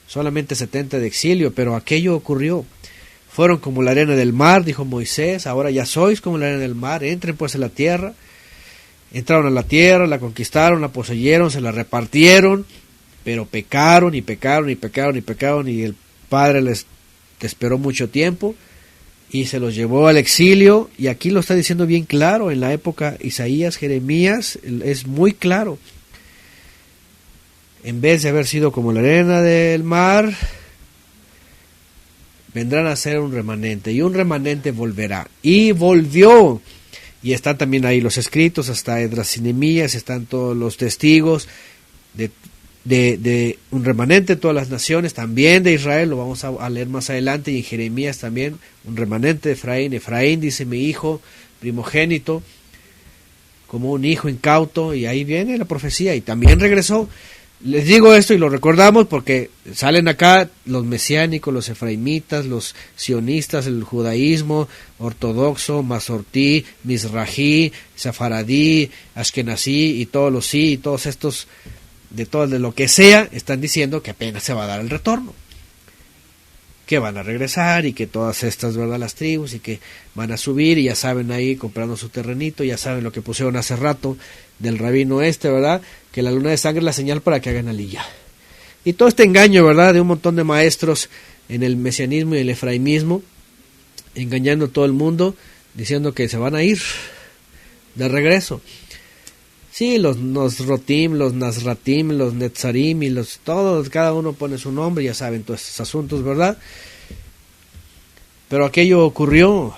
Solamente 70 de exilio, pero aquello ocurrió. Fueron como la arena del mar, dijo Moisés, ahora ya sois como la arena del mar, entren pues a la tierra. Entraron a la tierra, la conquistaron, la poseyeron, se la repartieron, pero pecaron y pecaron y pecaron y pecaron, y el Padre les esperó mucho tiempo y se los llevó al exilio. Y aquí lo está diciendo bien claro, en la época Isaías, Jeremías, es muy claro. En vez de haber sido como la arena del mar, vendrán a ser un remanente, y un remanente volverá. Y volvió. Y están también ahí los escritos, hasta Esdras y Nehemías, están todos los testigos de un remanente de todas las naciones, también de Israel, lo vamos a leer más adelante, y en Jeremías también, un remanente de Efraín. Efraín dice: mi hijo primogénito, como un hijo incauto, y ahí viene la profecía, y también regresó. Les digo esto y lo recordamos porque salen acá los mesiánicos, los efraimitas, los sionistas, el judaísmo ortodoxo, masortí, mizrají, safaradí, ashkenazí, y todos los sí, y todos estos, de lo que sea, están diciendo que apenas se va a dar el retorno, que van a regresar, y que todas estas, ¿verdad?, las tribus, y que van a subir, y ya saben, ahí comprando su terrenito, ya saben lo que pusieron hace rato del rabino ¿verdad?, que la luna de sangre es la señal para que hagan aliyá. Y todo este engaño, ¿verdad?, de un montón de maestros en el mesianismo y el efraimismo, engañando a todo el mundo, diciendo que se van a ir de regreso. Sí, los Nosrotim, los Nazratim, los Netzarim, y todos, cada uno pone su nombre, ya saben todos estos asuntos, ¿verdad? Pero aquello ocurrió,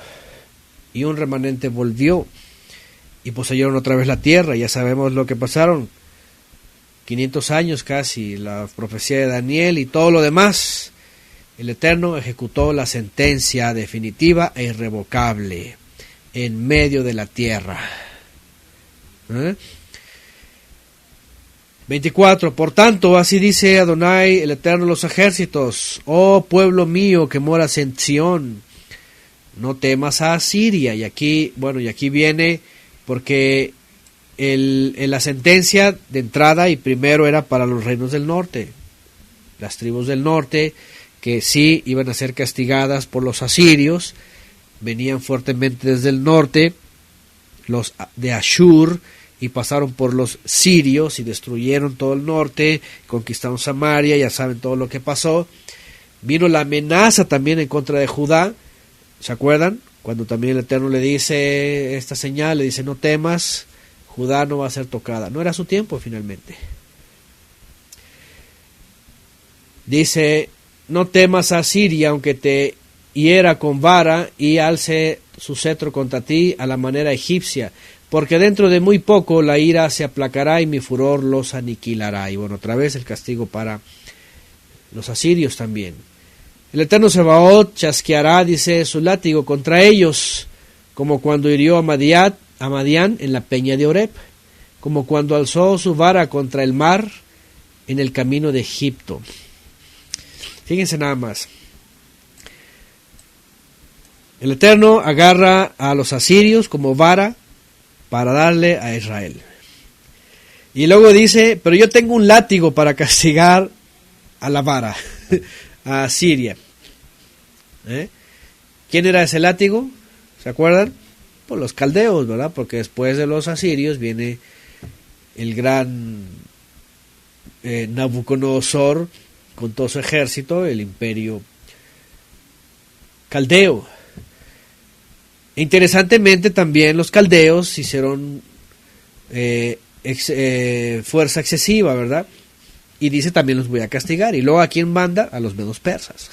y un remanente volvió, y poseyeron otra vez la tierra. Ya sabemos lo que pasaron, 500 años casi, la profecía de Daniel y todo lo demás. El Eterno ejecutó la sentencia definitiva e irrevocable en medio de la tierra. 24. Por tanto, así dice Adonai, el Eterno de los ejércitos: oh pueblo mío que moras en Sión, no temas a Asiria. Y aquí viene, porque la sentencia de entrada y primero era para los reinos del norte, las tribus del norte, que sí iban a ser castigadas por los asirios. Venían fuertemente desde el norte, los de Ashur, y pasaron por los sirios y destruyeron todo el norte, conquistaron Samaria, ya saben todo lo que pasó. Vino la amenaza también en contra de Judá, ¿se acuerdan? Cuando también el Eterno le dice esta señal, le dice: no temas, Judá no va a ser tocada. No era su tiempo finalmente. Dice: no temas a Siria, aunque te hiera con vara y alce su cetro contra ti a la manera egipcia, porque dentro de muy poco la ira se aplacará y mi furor los aniquilará. Y bueno, otra vez el castigo para los asirios también. El Eterno Sebaot chasqueará, dice, su látigo contra ellos, como cuando hirió a Madián en la peña de Oreb, como cuando alzó su vara contra el mar en el camino de Egipto. Fíjense nada más. El Eterno agarra a los asirios como vara para darle a Israel. Y luego dice, pero yo tengo un látigo para castigar a la vara, a Siria. ¿Quién era ese látigo? ¿Se acuerdan? Pues los caldeos, ¿verdad? Porque después de los asirios viene el gran Nabucodonosor con todo su ejército, el imperio caldeo. Interesantemente también los caldeos hicieron fuerza excesiva, ¿verdad? Y dice también los voy a castigar. Y luego ¿a quién manda? A los medos persas.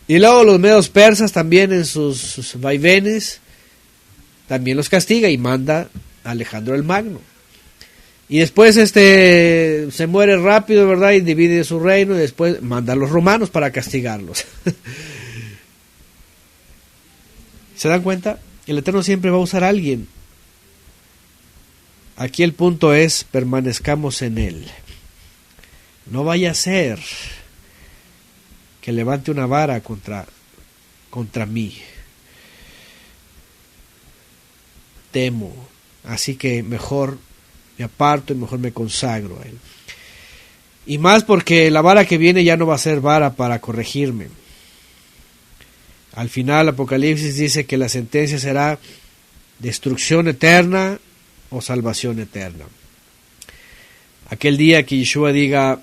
Y luego los medos persas también en sus vaivenes también los castiga y manda a Alejandro el Magno. Y después se muere rápido, ¿verdad? Y divide su reino y después manda a los romanos para castigarlos. ¿Se dan cuenta? El Eterno siempre va a usar a alguien. Aquí el punto es, permanezcamos en Él. No vaya a ser que levante una vara contra mí. Temo. Así que mejor me aparto y mejor me consagro a Él. Y más porque la vara que viene ya no va a ser vara para corregirme. Al final Apocalipsis dice que la sentencia será destrucción eterna o salvación eterna. Aquel día que Yeshua diga,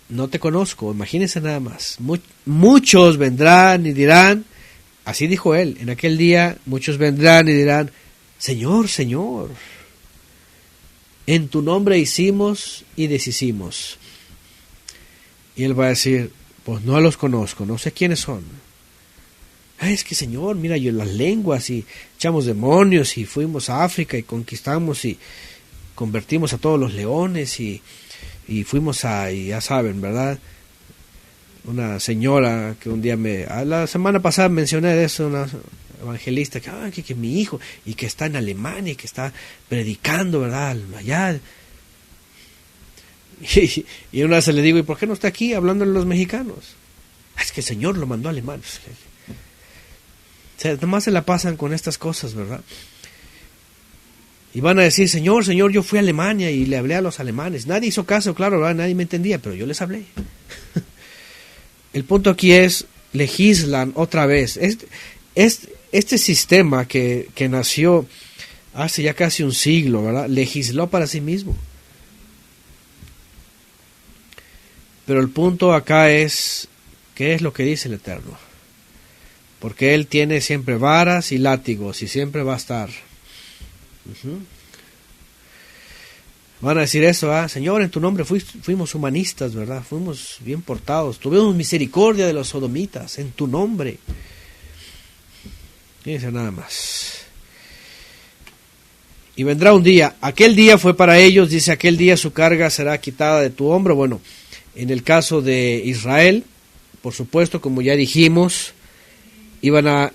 no te conozco, imagínense nada más. Muchos vendrán y dirán, así dijo Él, en aquel día muchos vendrán y dirán, Señor, Señor, en tu nombre hicimos y deshicimos. Y Él va a decir, pues no los conozco, no sé quiénes son. Es que Señor, mira yo las lenguas y echamos demonios y fuimos a África y conquistamos y convertimos a todos los leones y fuimos a, y ya saben, ¿verdad? Una señora que un día la semana pasada mencioné de eso, una evangelista que mi hijo y que está en Alemania y que está predicando, ¿verdad? Allá. Y una vez le digo, ¿y por qué no está aquí hablando de los mexicanos? Es que el Señor lo mandó a Alemania. O sea, nomás se la pasan con estas cosas, ¿verdad? Y van a decir, Señor, Señor, yo fui a Alemania y le hablé a los alemanes. Nadie hizo caso, claro, ¿verdad? Nadie me entendía, pero yo les hablé. El punto aquí es, legislan otra vez. Este sistema que nació hace ya casi un siglo, ¿verdad? Legisló para sí mismo. Pero el punto acá es, ¿qué es lo que dice el Eterno? Porque Él tiene siempre varas y látigos y siempre va a estar. Van a decir eso, Señor, en tu nombre fuimos humanistas, ¿verdad? Fuimos bien portados, tuvimos misericordia de los sodomitas, en tu nombre. Fíjense nada más. Y vendrá un día, aquel día fue para ellos, dice, aquel día su carga será quitada de tu hombro. Bueno, en el caso de Israel, por supuesto, como ya dijimos, iban a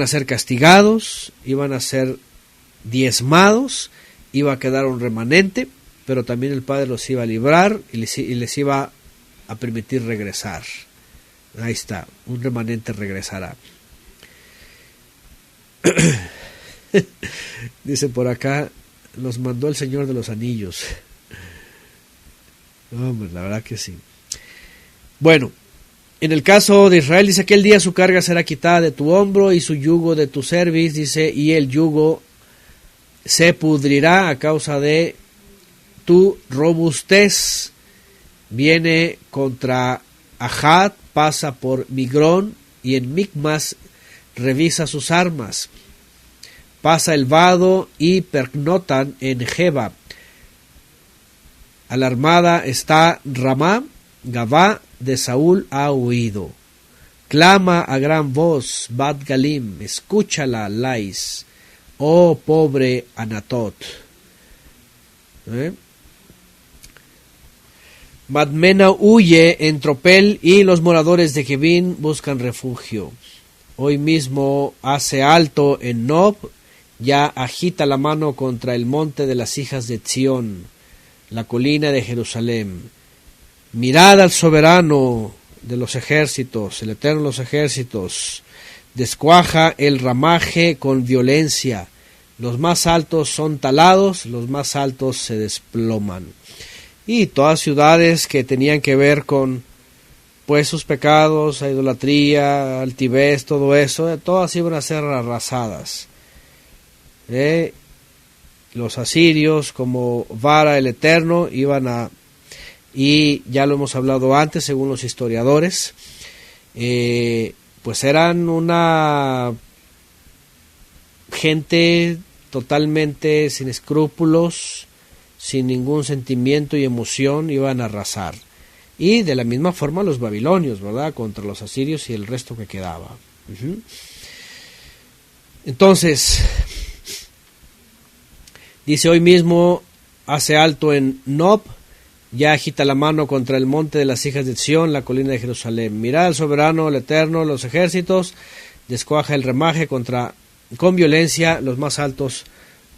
ser castigados, iban a ser diezmados, iba a quedar un remanente, pero también el Padre los iba a librar y les iba a permitir regresar. Ahí está, un remanente regresará. Dice por acá, los mandó el Señor de los Anillos. Hombre, la verdad que sí. Bueno, en el caso de Israel, dice, aquel día su carga será quitada de tu hombro y su yugo de tu cerviz, dice, y el yugo se pudrirá a causa de tu robustez. Viene contra Ajad, pasa por Migrón y en Micmas revisa sus armas. Pasa el vado y pernoctan en Jeba. A la armada está Ramá, Gabá de Saúl ha huido. Clama a gran voz, Bat Galim, escúchala, Lais, oh pobre Anatot. Madmena huye en tropel y los moradores de Kevin buscan refugio. Hoy mismo hace alto en Nob, ya agita la mano contra el monte de las hijas de Sion, la colina de Jerusalén. Mirad al soberano de los ejércitos, el eterno de los ejércitos, descuaja el ramaje con violencia, los más altos son talados, los más altos se desploman. Y todas ciudades que tenían que ver con pues sus pecados, la idolatría, altivez, todo eso, todas iban a ser arrasadas. Los asirios, como vara el Eterno, y ya lo hemos hablado antes, según los historiadores, pues eran una gente totalmente sin escrúpulos, sin ningún sentimiento y emoción, iban a arrasar. Y de la misma forma los babilonios, ¿verdad?, contra los asirios y el resto que quedaba. Entonces, dice: hoy mismo hace alto en Nob, ya agita la mano contra el monte de las hijas de Sión, la colina de Jerusalén. Mirad al soberano, el Eterno, los ejércitos, descuaja el ramaje con violencia, los más altos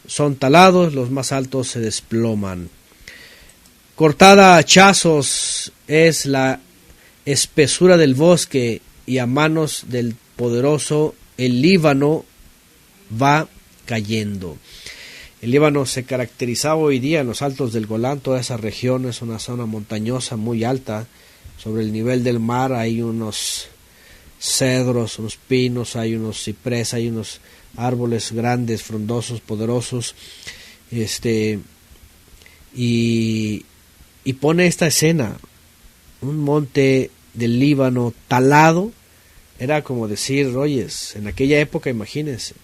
son talados, los más altos se desploman. Cortada a hachazos es la espesura del bosque, y a manos del poderoso el Líbano va cayendo. El Líbano se caracterizaba hoy día en los altos del Golán. Toda esa región es una zona montañosa muy alta, sobre el nivel del mar. Hay unos cedros, unos pinos, hay unos ciprés, hay unos árboles grandes, frondosos, poderosos, y pone esta escena: un monte del Líbano talado. Era como decir, oyes, en aquella época, imagínense,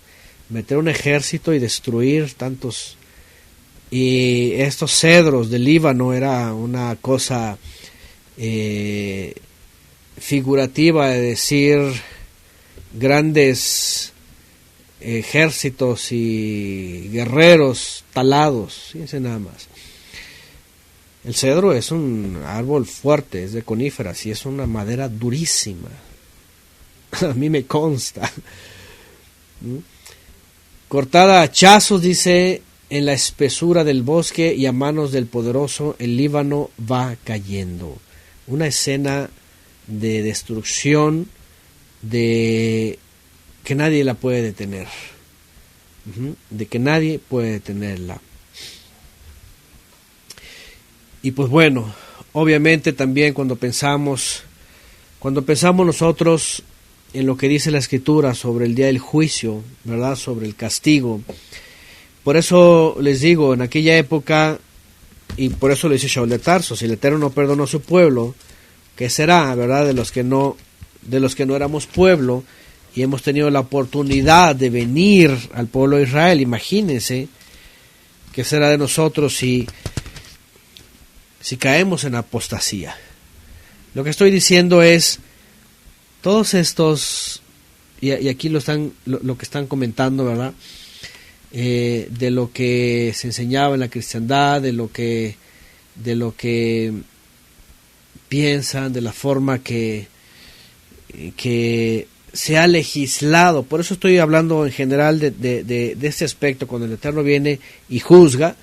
meter un ejército y destruir tantos, y estos cedros del Líbano era una cosa figurativa de decir grandes ejércitos y guerreros talados. Fíjense nada más. El cedro es un árbol fuerte, es de coníferas y es una madera durísima. A mí me consta. Cortada a hachazos, dice, en la espesura del bosque, y a manos del poderoso el Líbano va cayendo. Una escena de destrucción, de que nadie la puede detener, de que nadie puede detenerla. Y pues bueno, obviamente también cuando pensamos nosotros en lo que dice la Escritura sobre el día del juicio, ¿verdad?, sobre el castigo. Por eso les digo, en aquella época, y por eso lo dice Shaul de Tarso, si el Eterno no perdonó a su pueblo, ¿qué será, verdad, de los que no éramos pueblo y hemos tenido la oportunidad de venir al pueblo de Israel? Imagínense qué será de nosotros si caemos en apostasía. Lo que estoy diciendo es, todos estos, y aquí lo que están comentando, ¿verdad?, de lo que se enseñaba en la cristiandad, de lo que piensan, de la forma que se ha legislado. Por eso estoy hablando en general de este aspecto. Cuando el Eterno viene y juzga,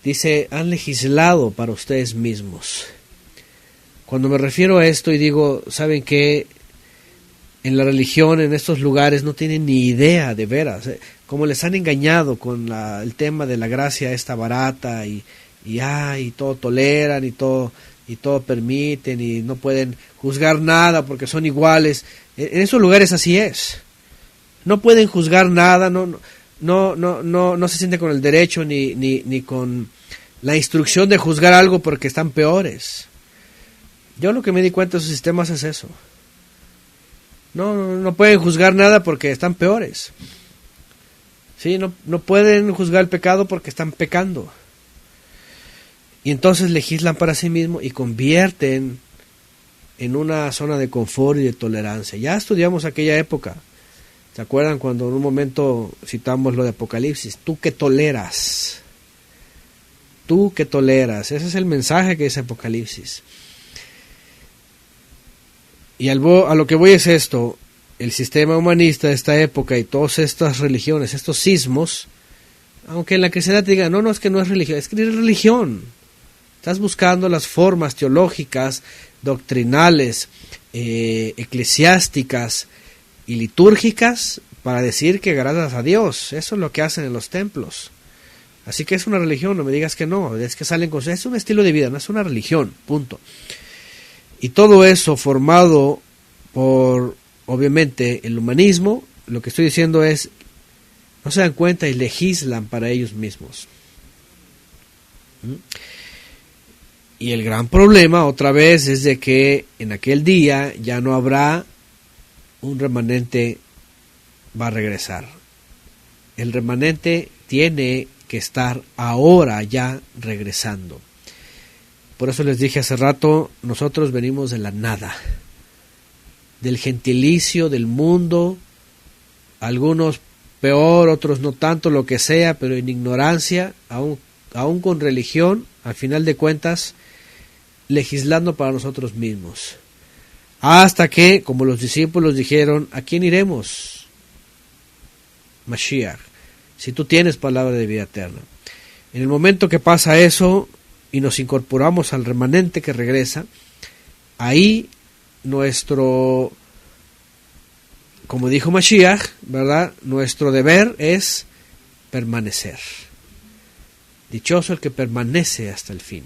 dice, han legislado para ustedes mismos. Cuando me refiero a esto y digo, ¿saben qué? En la religión, en estos lugares, no tienen ni idea de veras. Como les han engañado con el tema de la gracia esta barata y todo toleran y todo permiten y no pueden juzgar nada porque son iguales. En esos lugares así es. No pueden juzgar nada, no se sienten con el derecho ni con la instrucción de juzgar algo porque están peores. Yo lo que me di cuenta de esos sistemas es eso. No pueden juzgar nada porque están peores. Sí, no pueden juzgar el pecado porque están pecando. Y entonces legislan para sí mismos y convierten en una zona de confort y de tolerancia. Ya estudiamos aquella época. ¿Se acuerdan cuando en un momento citamos lo de Apocalipsis? Tú que toleras. Tú que toleras. Ese es el mensaje que dice Apocalipsis. Y a lo que voy es esto. El sistema humanista de esta época y todas estas religiones, estos sismos, aunque en la cristiandad te digan, no, es que no es religión, es que es religión. Estás buscando las formas teológicas, doctrinales, eclesiásticas y litúrgicas para decir que agradas a Dios. Eso es lo que hacen en los templos. Así que es una religión, no me digas que no, es que salen cosas, es un estilo de vida, no es una religión, punto. Y todo eso formado por, obviamente, el humanismo, lo que estoy diciendo es, no se dan cuenta y legislan para ellos mismos. Y el gran problema, otra vez, es de que en aquel día ya no habrá un remanente, va a regresar. El remanente tiene que estar ahora ya regresando. Por eso les dije hace rato, nosotros venimos de la nada, del gentilicio, del mundo, algunos peor, otros no tanto, lo que sea, pero en ignorancia, aún con religión, al final de cuentas, legislando para nosotros mismos. Hasta que, como los discípulos dijeron, ¿a quién iremos? Mashiach, si tú tienes palabra de vida eterna. En el momento que pasa eso y nos incorporamos al remanente que regresa, ahí nuestro, como dijo Mashiach, ¿verdad? Nuestro deber es permanecer. Dichoso el que permanece hasta el fin,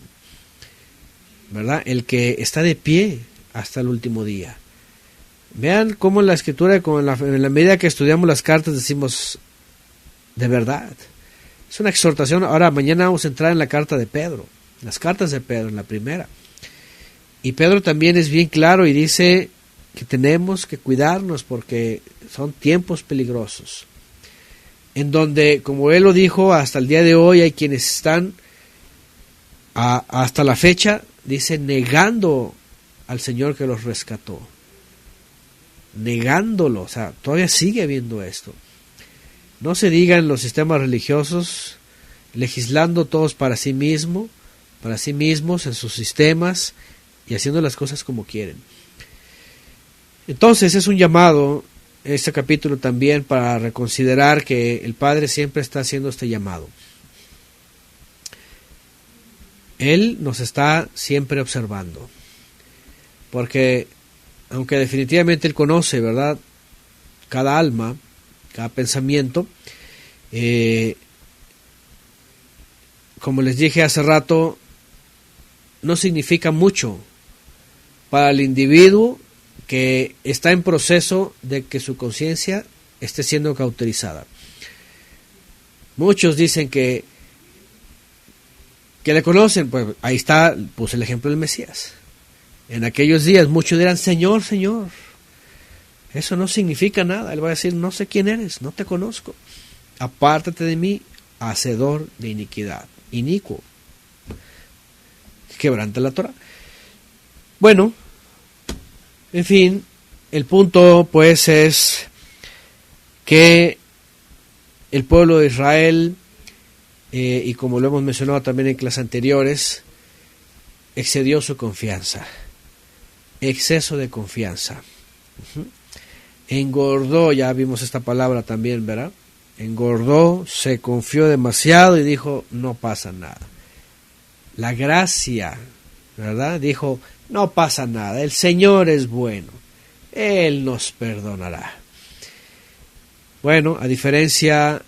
¿verdad? El que está de pie hasta el último día. Vean cómo en la escritura, como en la medida que estudiamos las cartas, decimos, de verdad. Es una exhortación. Ahora, mañana vamos a entrar en la carta de Pedro, las cartas de Pedro, en la primera. Y Pedro también es bien claro y dice que tenemos que cuidarnos porque son tiempos peligrosos. En donde, como él lo dijo, hasta el día de hoy hay quienes están, hasta la fecha, dice, negando al Señor que los rescató. Negándolo, o sea, todavía sigue habiendo esto. No se diga en los sistemas religiosos, legislando todos para sí mismos en sus sistemas y haciendo las cosas como quieren. Entonces es un llamado, este capítulo también, para reconsiderar que el Padre siempre está haciendo este llamado. Él nos está siempre observando, porque aunque definitivamente Él conoce, ¿verdad?, cada alma, cada pensamiento, como les dije hace rato, no significa mucho para el individuo que está en proceso de que su conciencia esté siendo cauterizada. Muchos dicen que le conocen, pues ahí está, puse el ejemplo del Mesías. En aquellos días muchos dirán, Señor, Señor. Eso no significa nada. Él va a decir, no sé quién eres, no te conozco. Apártate de mí, hacedor de iniquidad. Inicuo. Quebranta la Torah. Bueno, en fin, el punto pues es que el pueblo de Israel, y como lo hemos mencionado también en clases anteriores, excedió su confianza. Exceso de confianza. Engordó, ya vimos esta palabra también, ¿verdad? Engordó, se confió demasiado y dijo, no pasa nada. La gracia, ¿verdad? Dijo, no pasa nada, el Señor es bueno, Él nos perdonará. Bueno, a diferencia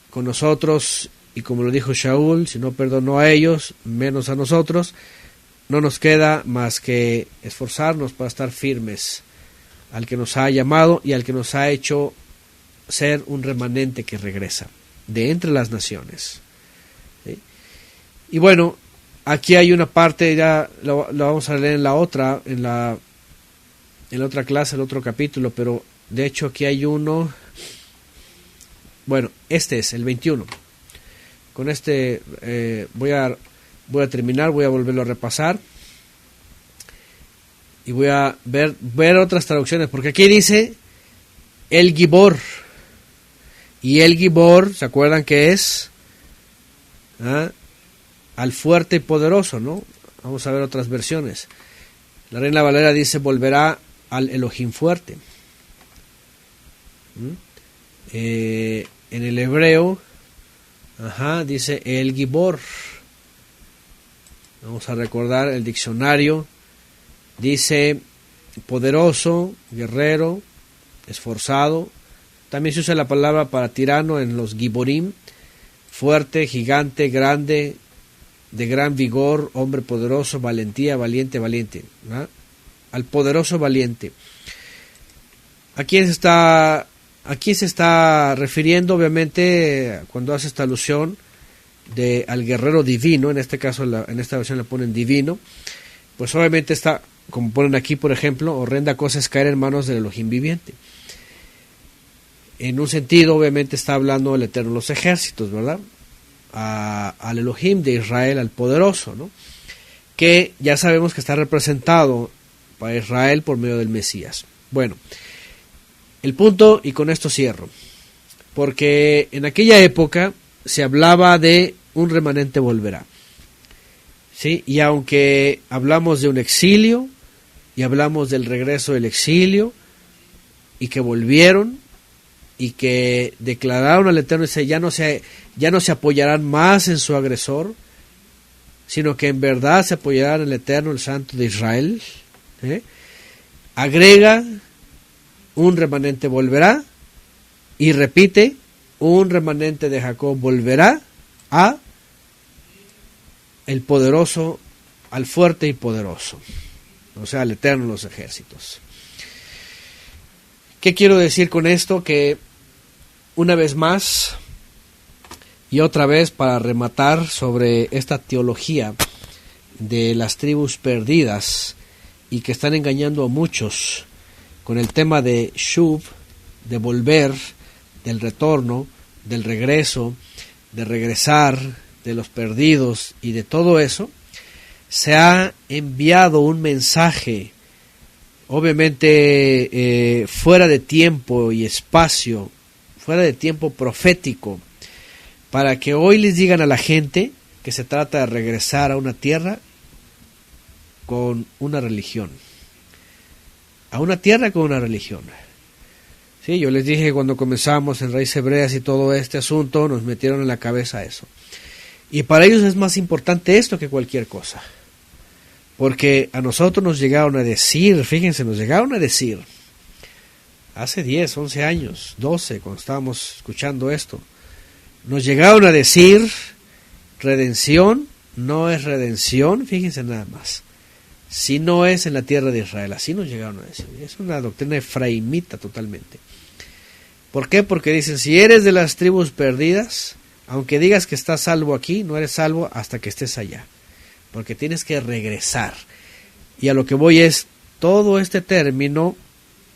con nosotros, y como lo dijo Shaul, si no perdonó a ellos, menos a nosotros, no nos queda más que esforzarnos para estar firmes al que nos ha llamado y al que nos ha hecho ser un remanente que regresa de entre las naciones. ¿Sí? Y bueno, aquí hay una parte, ya lo vamos a leer en la otra clase, el otro capítulo, pero de hecho aquí hay uno. Bueno, este es el 21. Con este voy a terminar, voy a volverlo a repasar. Y voy a ver otras traducciones, porque aquí dice el Gibor. Y el Gibor, ¿se acuerdan qué es? Al fuerte y poderoso, ¿no? Vamos a ver otras versiones. La Reina Valera dice, volverá al Elohim fuerte. En el hebreo, dice el Gibor. Vamos a recordar el diccionario. Dice poderoso, guerrero, esforzado, También se usa la palabra para tirano en los Giborim, fuerte, gigante, grande, de gran vigor, hombre poderoso, valentía, valiente, valiente, ¿no? Al poderoso valiente. Aquí se está refiriendo, obviamente, cuando hace esta alusión al guerrero divino, en este caso, en esta versión le ponen divino, pues obviamente está, como ponen aquí, por ejemplo, horrenda cosa es caer en manos del Elohim viviente. En un sentido, obviamente, está hablando del Eterno de los ejércitos, ¿verdad? Al Elohim de Israel, al poderoso, ¿no? Que ya sabemos que está representado para Israel por medio del Mesías. Bueno, el punto, y con esto cierro, porque en aquella época se hablaba de un remanente volverá, ¿sí? Y aunque hablamos de un exilio, y hablamos del regreso del exilio, y que volvieron, y que declararon al Eterno, ya no se apoyarán más en su agresor, sino que en verdad se apoyarán en el Eterno, el Santo de Israel. Agrega, un remanente volverá, y repite, un remanente de Jacob volverá a el poderoso, al fuerte y poderoso, o sea, al Eterno de los ejércitos. ¿Qué quiero decir con esto? Que una vez más y otra vez, para rematar sobre esta teología de las tribus perdidas y que están engañando a muchos con el tema de Shuv, de volver, del retorno, del regreso, de regresar, de los perdidos y de todo eso, se ha enviado un mensaje, obviamente fuera de tiempo y espacio, fuera de tiempo profético, para que hoy les digan a la gente que se trata de regresar a una tierra con una religión. A una tierra con una religión. Sí, yo les dije cuando comenzamos en Raíces Hebreas y todo este asunto, nos metieron en la cabeza eso. Y para ellos es más importante esto que cualquier cosa. Porque a nosotros nos llegaron a decir, fíjense, hace 10, 11 años, 12, cuando estábamos escuchando esto, nos llegaron a decir, redención no es redención, fíjense nada más, si no es en la tierra de Israel, así nos llegaron a decir. Es una doctrina efraimita totalmente. ¿Por qué? Porque dicen, si eres de las tribus perdidas, aunque digas que estás salvo aquí, no eres salvo hasta que estés allá, porque tienes que regresar. Y a lo que voy es, todo este término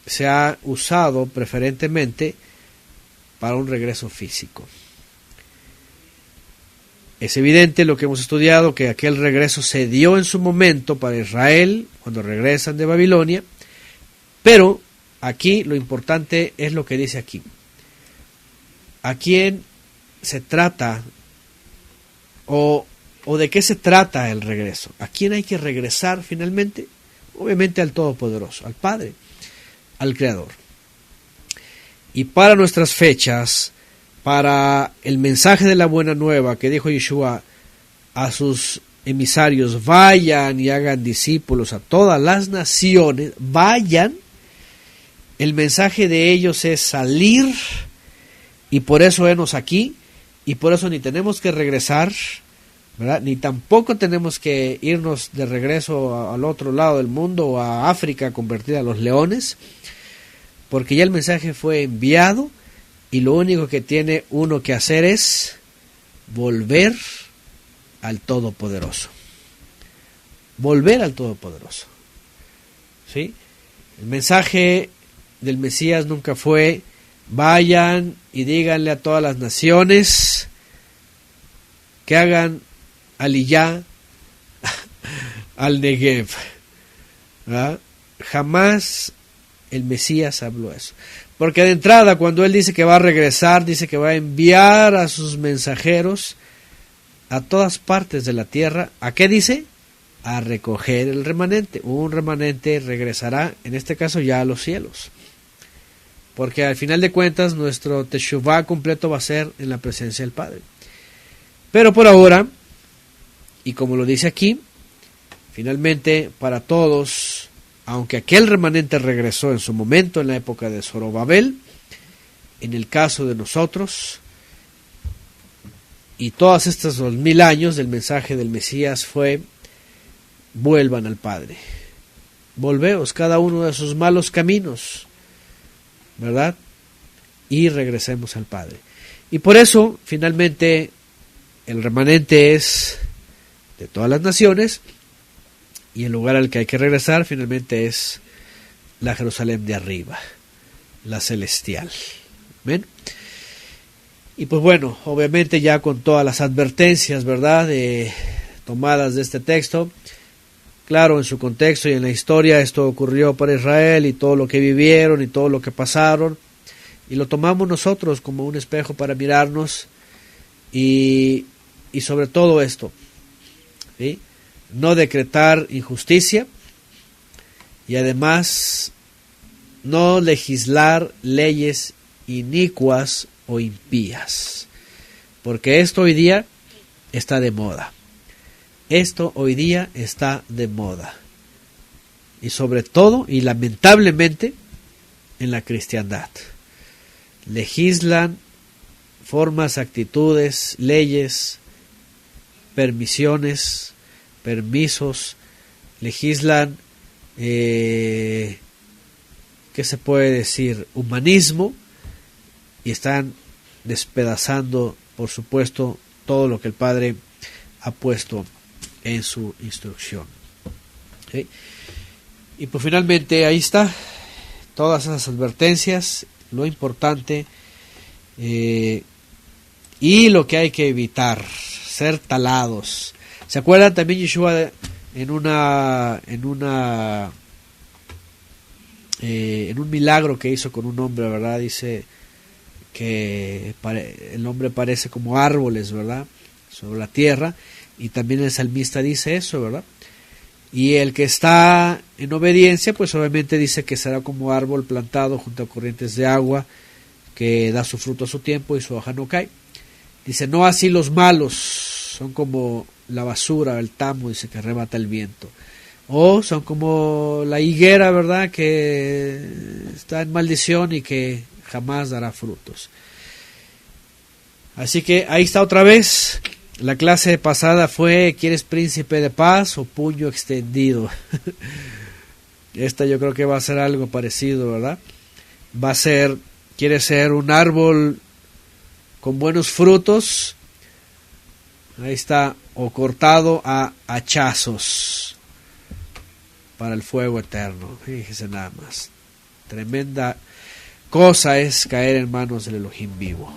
se ha usado preferentemente para un regreso físico. Es evidente lo que hemos estudiado, que aquel regreso se dio en su momento para Israel, cuando regresan de Babilonia, pero aquí lo importante es lo que dice aquí. ¿A quién se trata o de qué se trata el regreso? ¿A quién hay que regresar finalmente? Obviamente al Todopoderoso, al Padre, al Creador. Y para nuestras fechas, para el mensaje de la buena nueva que dijo Yeshua a sus emisarios, vayan y hagan discípulos a todas las naciones, vayan, el mensaje de ellos es salir, y por eso venos aquí, y por eso ni tenemos que regresar, ¿verdad? Ni tampoco tenemos que irnos de regreso al otro lado del mundo o a África convertida a los leones, porque ya el mensaje fue enviado y lo único que tiene uno que hacer es volver al Todopoderoso. Volver al Todopoderoso. ¿Sí? El mensaje del Mesías nunca fue vayan y díganle a todas las naciones que hagan aliyá al Negev. ¿Ah? Jamás el Mesías habló eso. Porque de entrada, cuando él dice que va a regresar, dice que va a enviar a sus mensajeros a todas partes de la tierra. ¿A qué dice? A recoger el remanente. Un remanente regresará, en este caso ya a los cielos. Porque al final de cuentas, nuestro teshuvá completo va a ser en la presencia del Padre. Pero por ahora, y como lo dice aquí, finalmente para todos, aunque aquel remanente regresó en su momento en la época de Zorobabel, en el caso de nosotros, y todas estas 2000 años del mensaje del Mesías fue: vuelvan al Padre, volveos cada uno de sus malos caminos, ¿verdad? Y regresemos al Padre. Y por eso, finalmente, el remanente es de todas las naciones, y el lugar al que hay que regresar finalmente es la Jerusalén de arriba, la celestial. ¿Ven? Y pues bueno, obviamente ya con todas las advertencias, ¿verdad?, tomadas de este texto, claro, en su contexto y en la historia, esto ocurrió para Israel y todo lo que vivieron y todo lo que pasaron, y lo tomamos nosotros como un espejo para mirarnos y sobre todo esto, ¿sí?, no decretar injusticia y además no legislar leyes inicuas o impías, porque esto hoy día está de moda. Esto hoy día está de moda, y sobre todo y lamentablemente en la cristiandad. Legislan formas, actitudes, leyes, permisiones, permisos, legislan, ¿qué se puede decir?, humanismo, y están despedazando, por supuesto, todo lo que el Padre ha puesto en su instrucción. ¿Sí? Y pues finalmente ahí está, todas esas advertencias, lo importante, y lo que hay que evitar: ser talados. ¿Se acuerdan también Yeshua en un milagro que hizo con un hombre, ¿verdad? Dice que el hombre parece como árboles, ¿verdad?, sobre la tierra, y también el salmista dice eso, ¿verdad? Y el que está en obediencia, pues obviamente dice que será como árbol plantado junto a corrientes de agua, que da su fruto a su tiempo y su hoja no cae. Dice: no así los malos, son como la basura, el tamo, dice, que arrebata el viento. O son como la higuera, ¿verdad?, que está en maldición y que jamás dará frutos. Así que ahí está otra vez. La clase pasada fue: ¿quieres príncipe de paz o puño extendido? Esta yo creo que va a ser algo parecido, ¿verdad? Va a ser: ¿quieres ser un árbol con buenos frutos? Ahí está, o cortado a hachazos para el fuego eterno. Fíjese nada más. Tremenda cosa es caer en manos del Elohim vivo.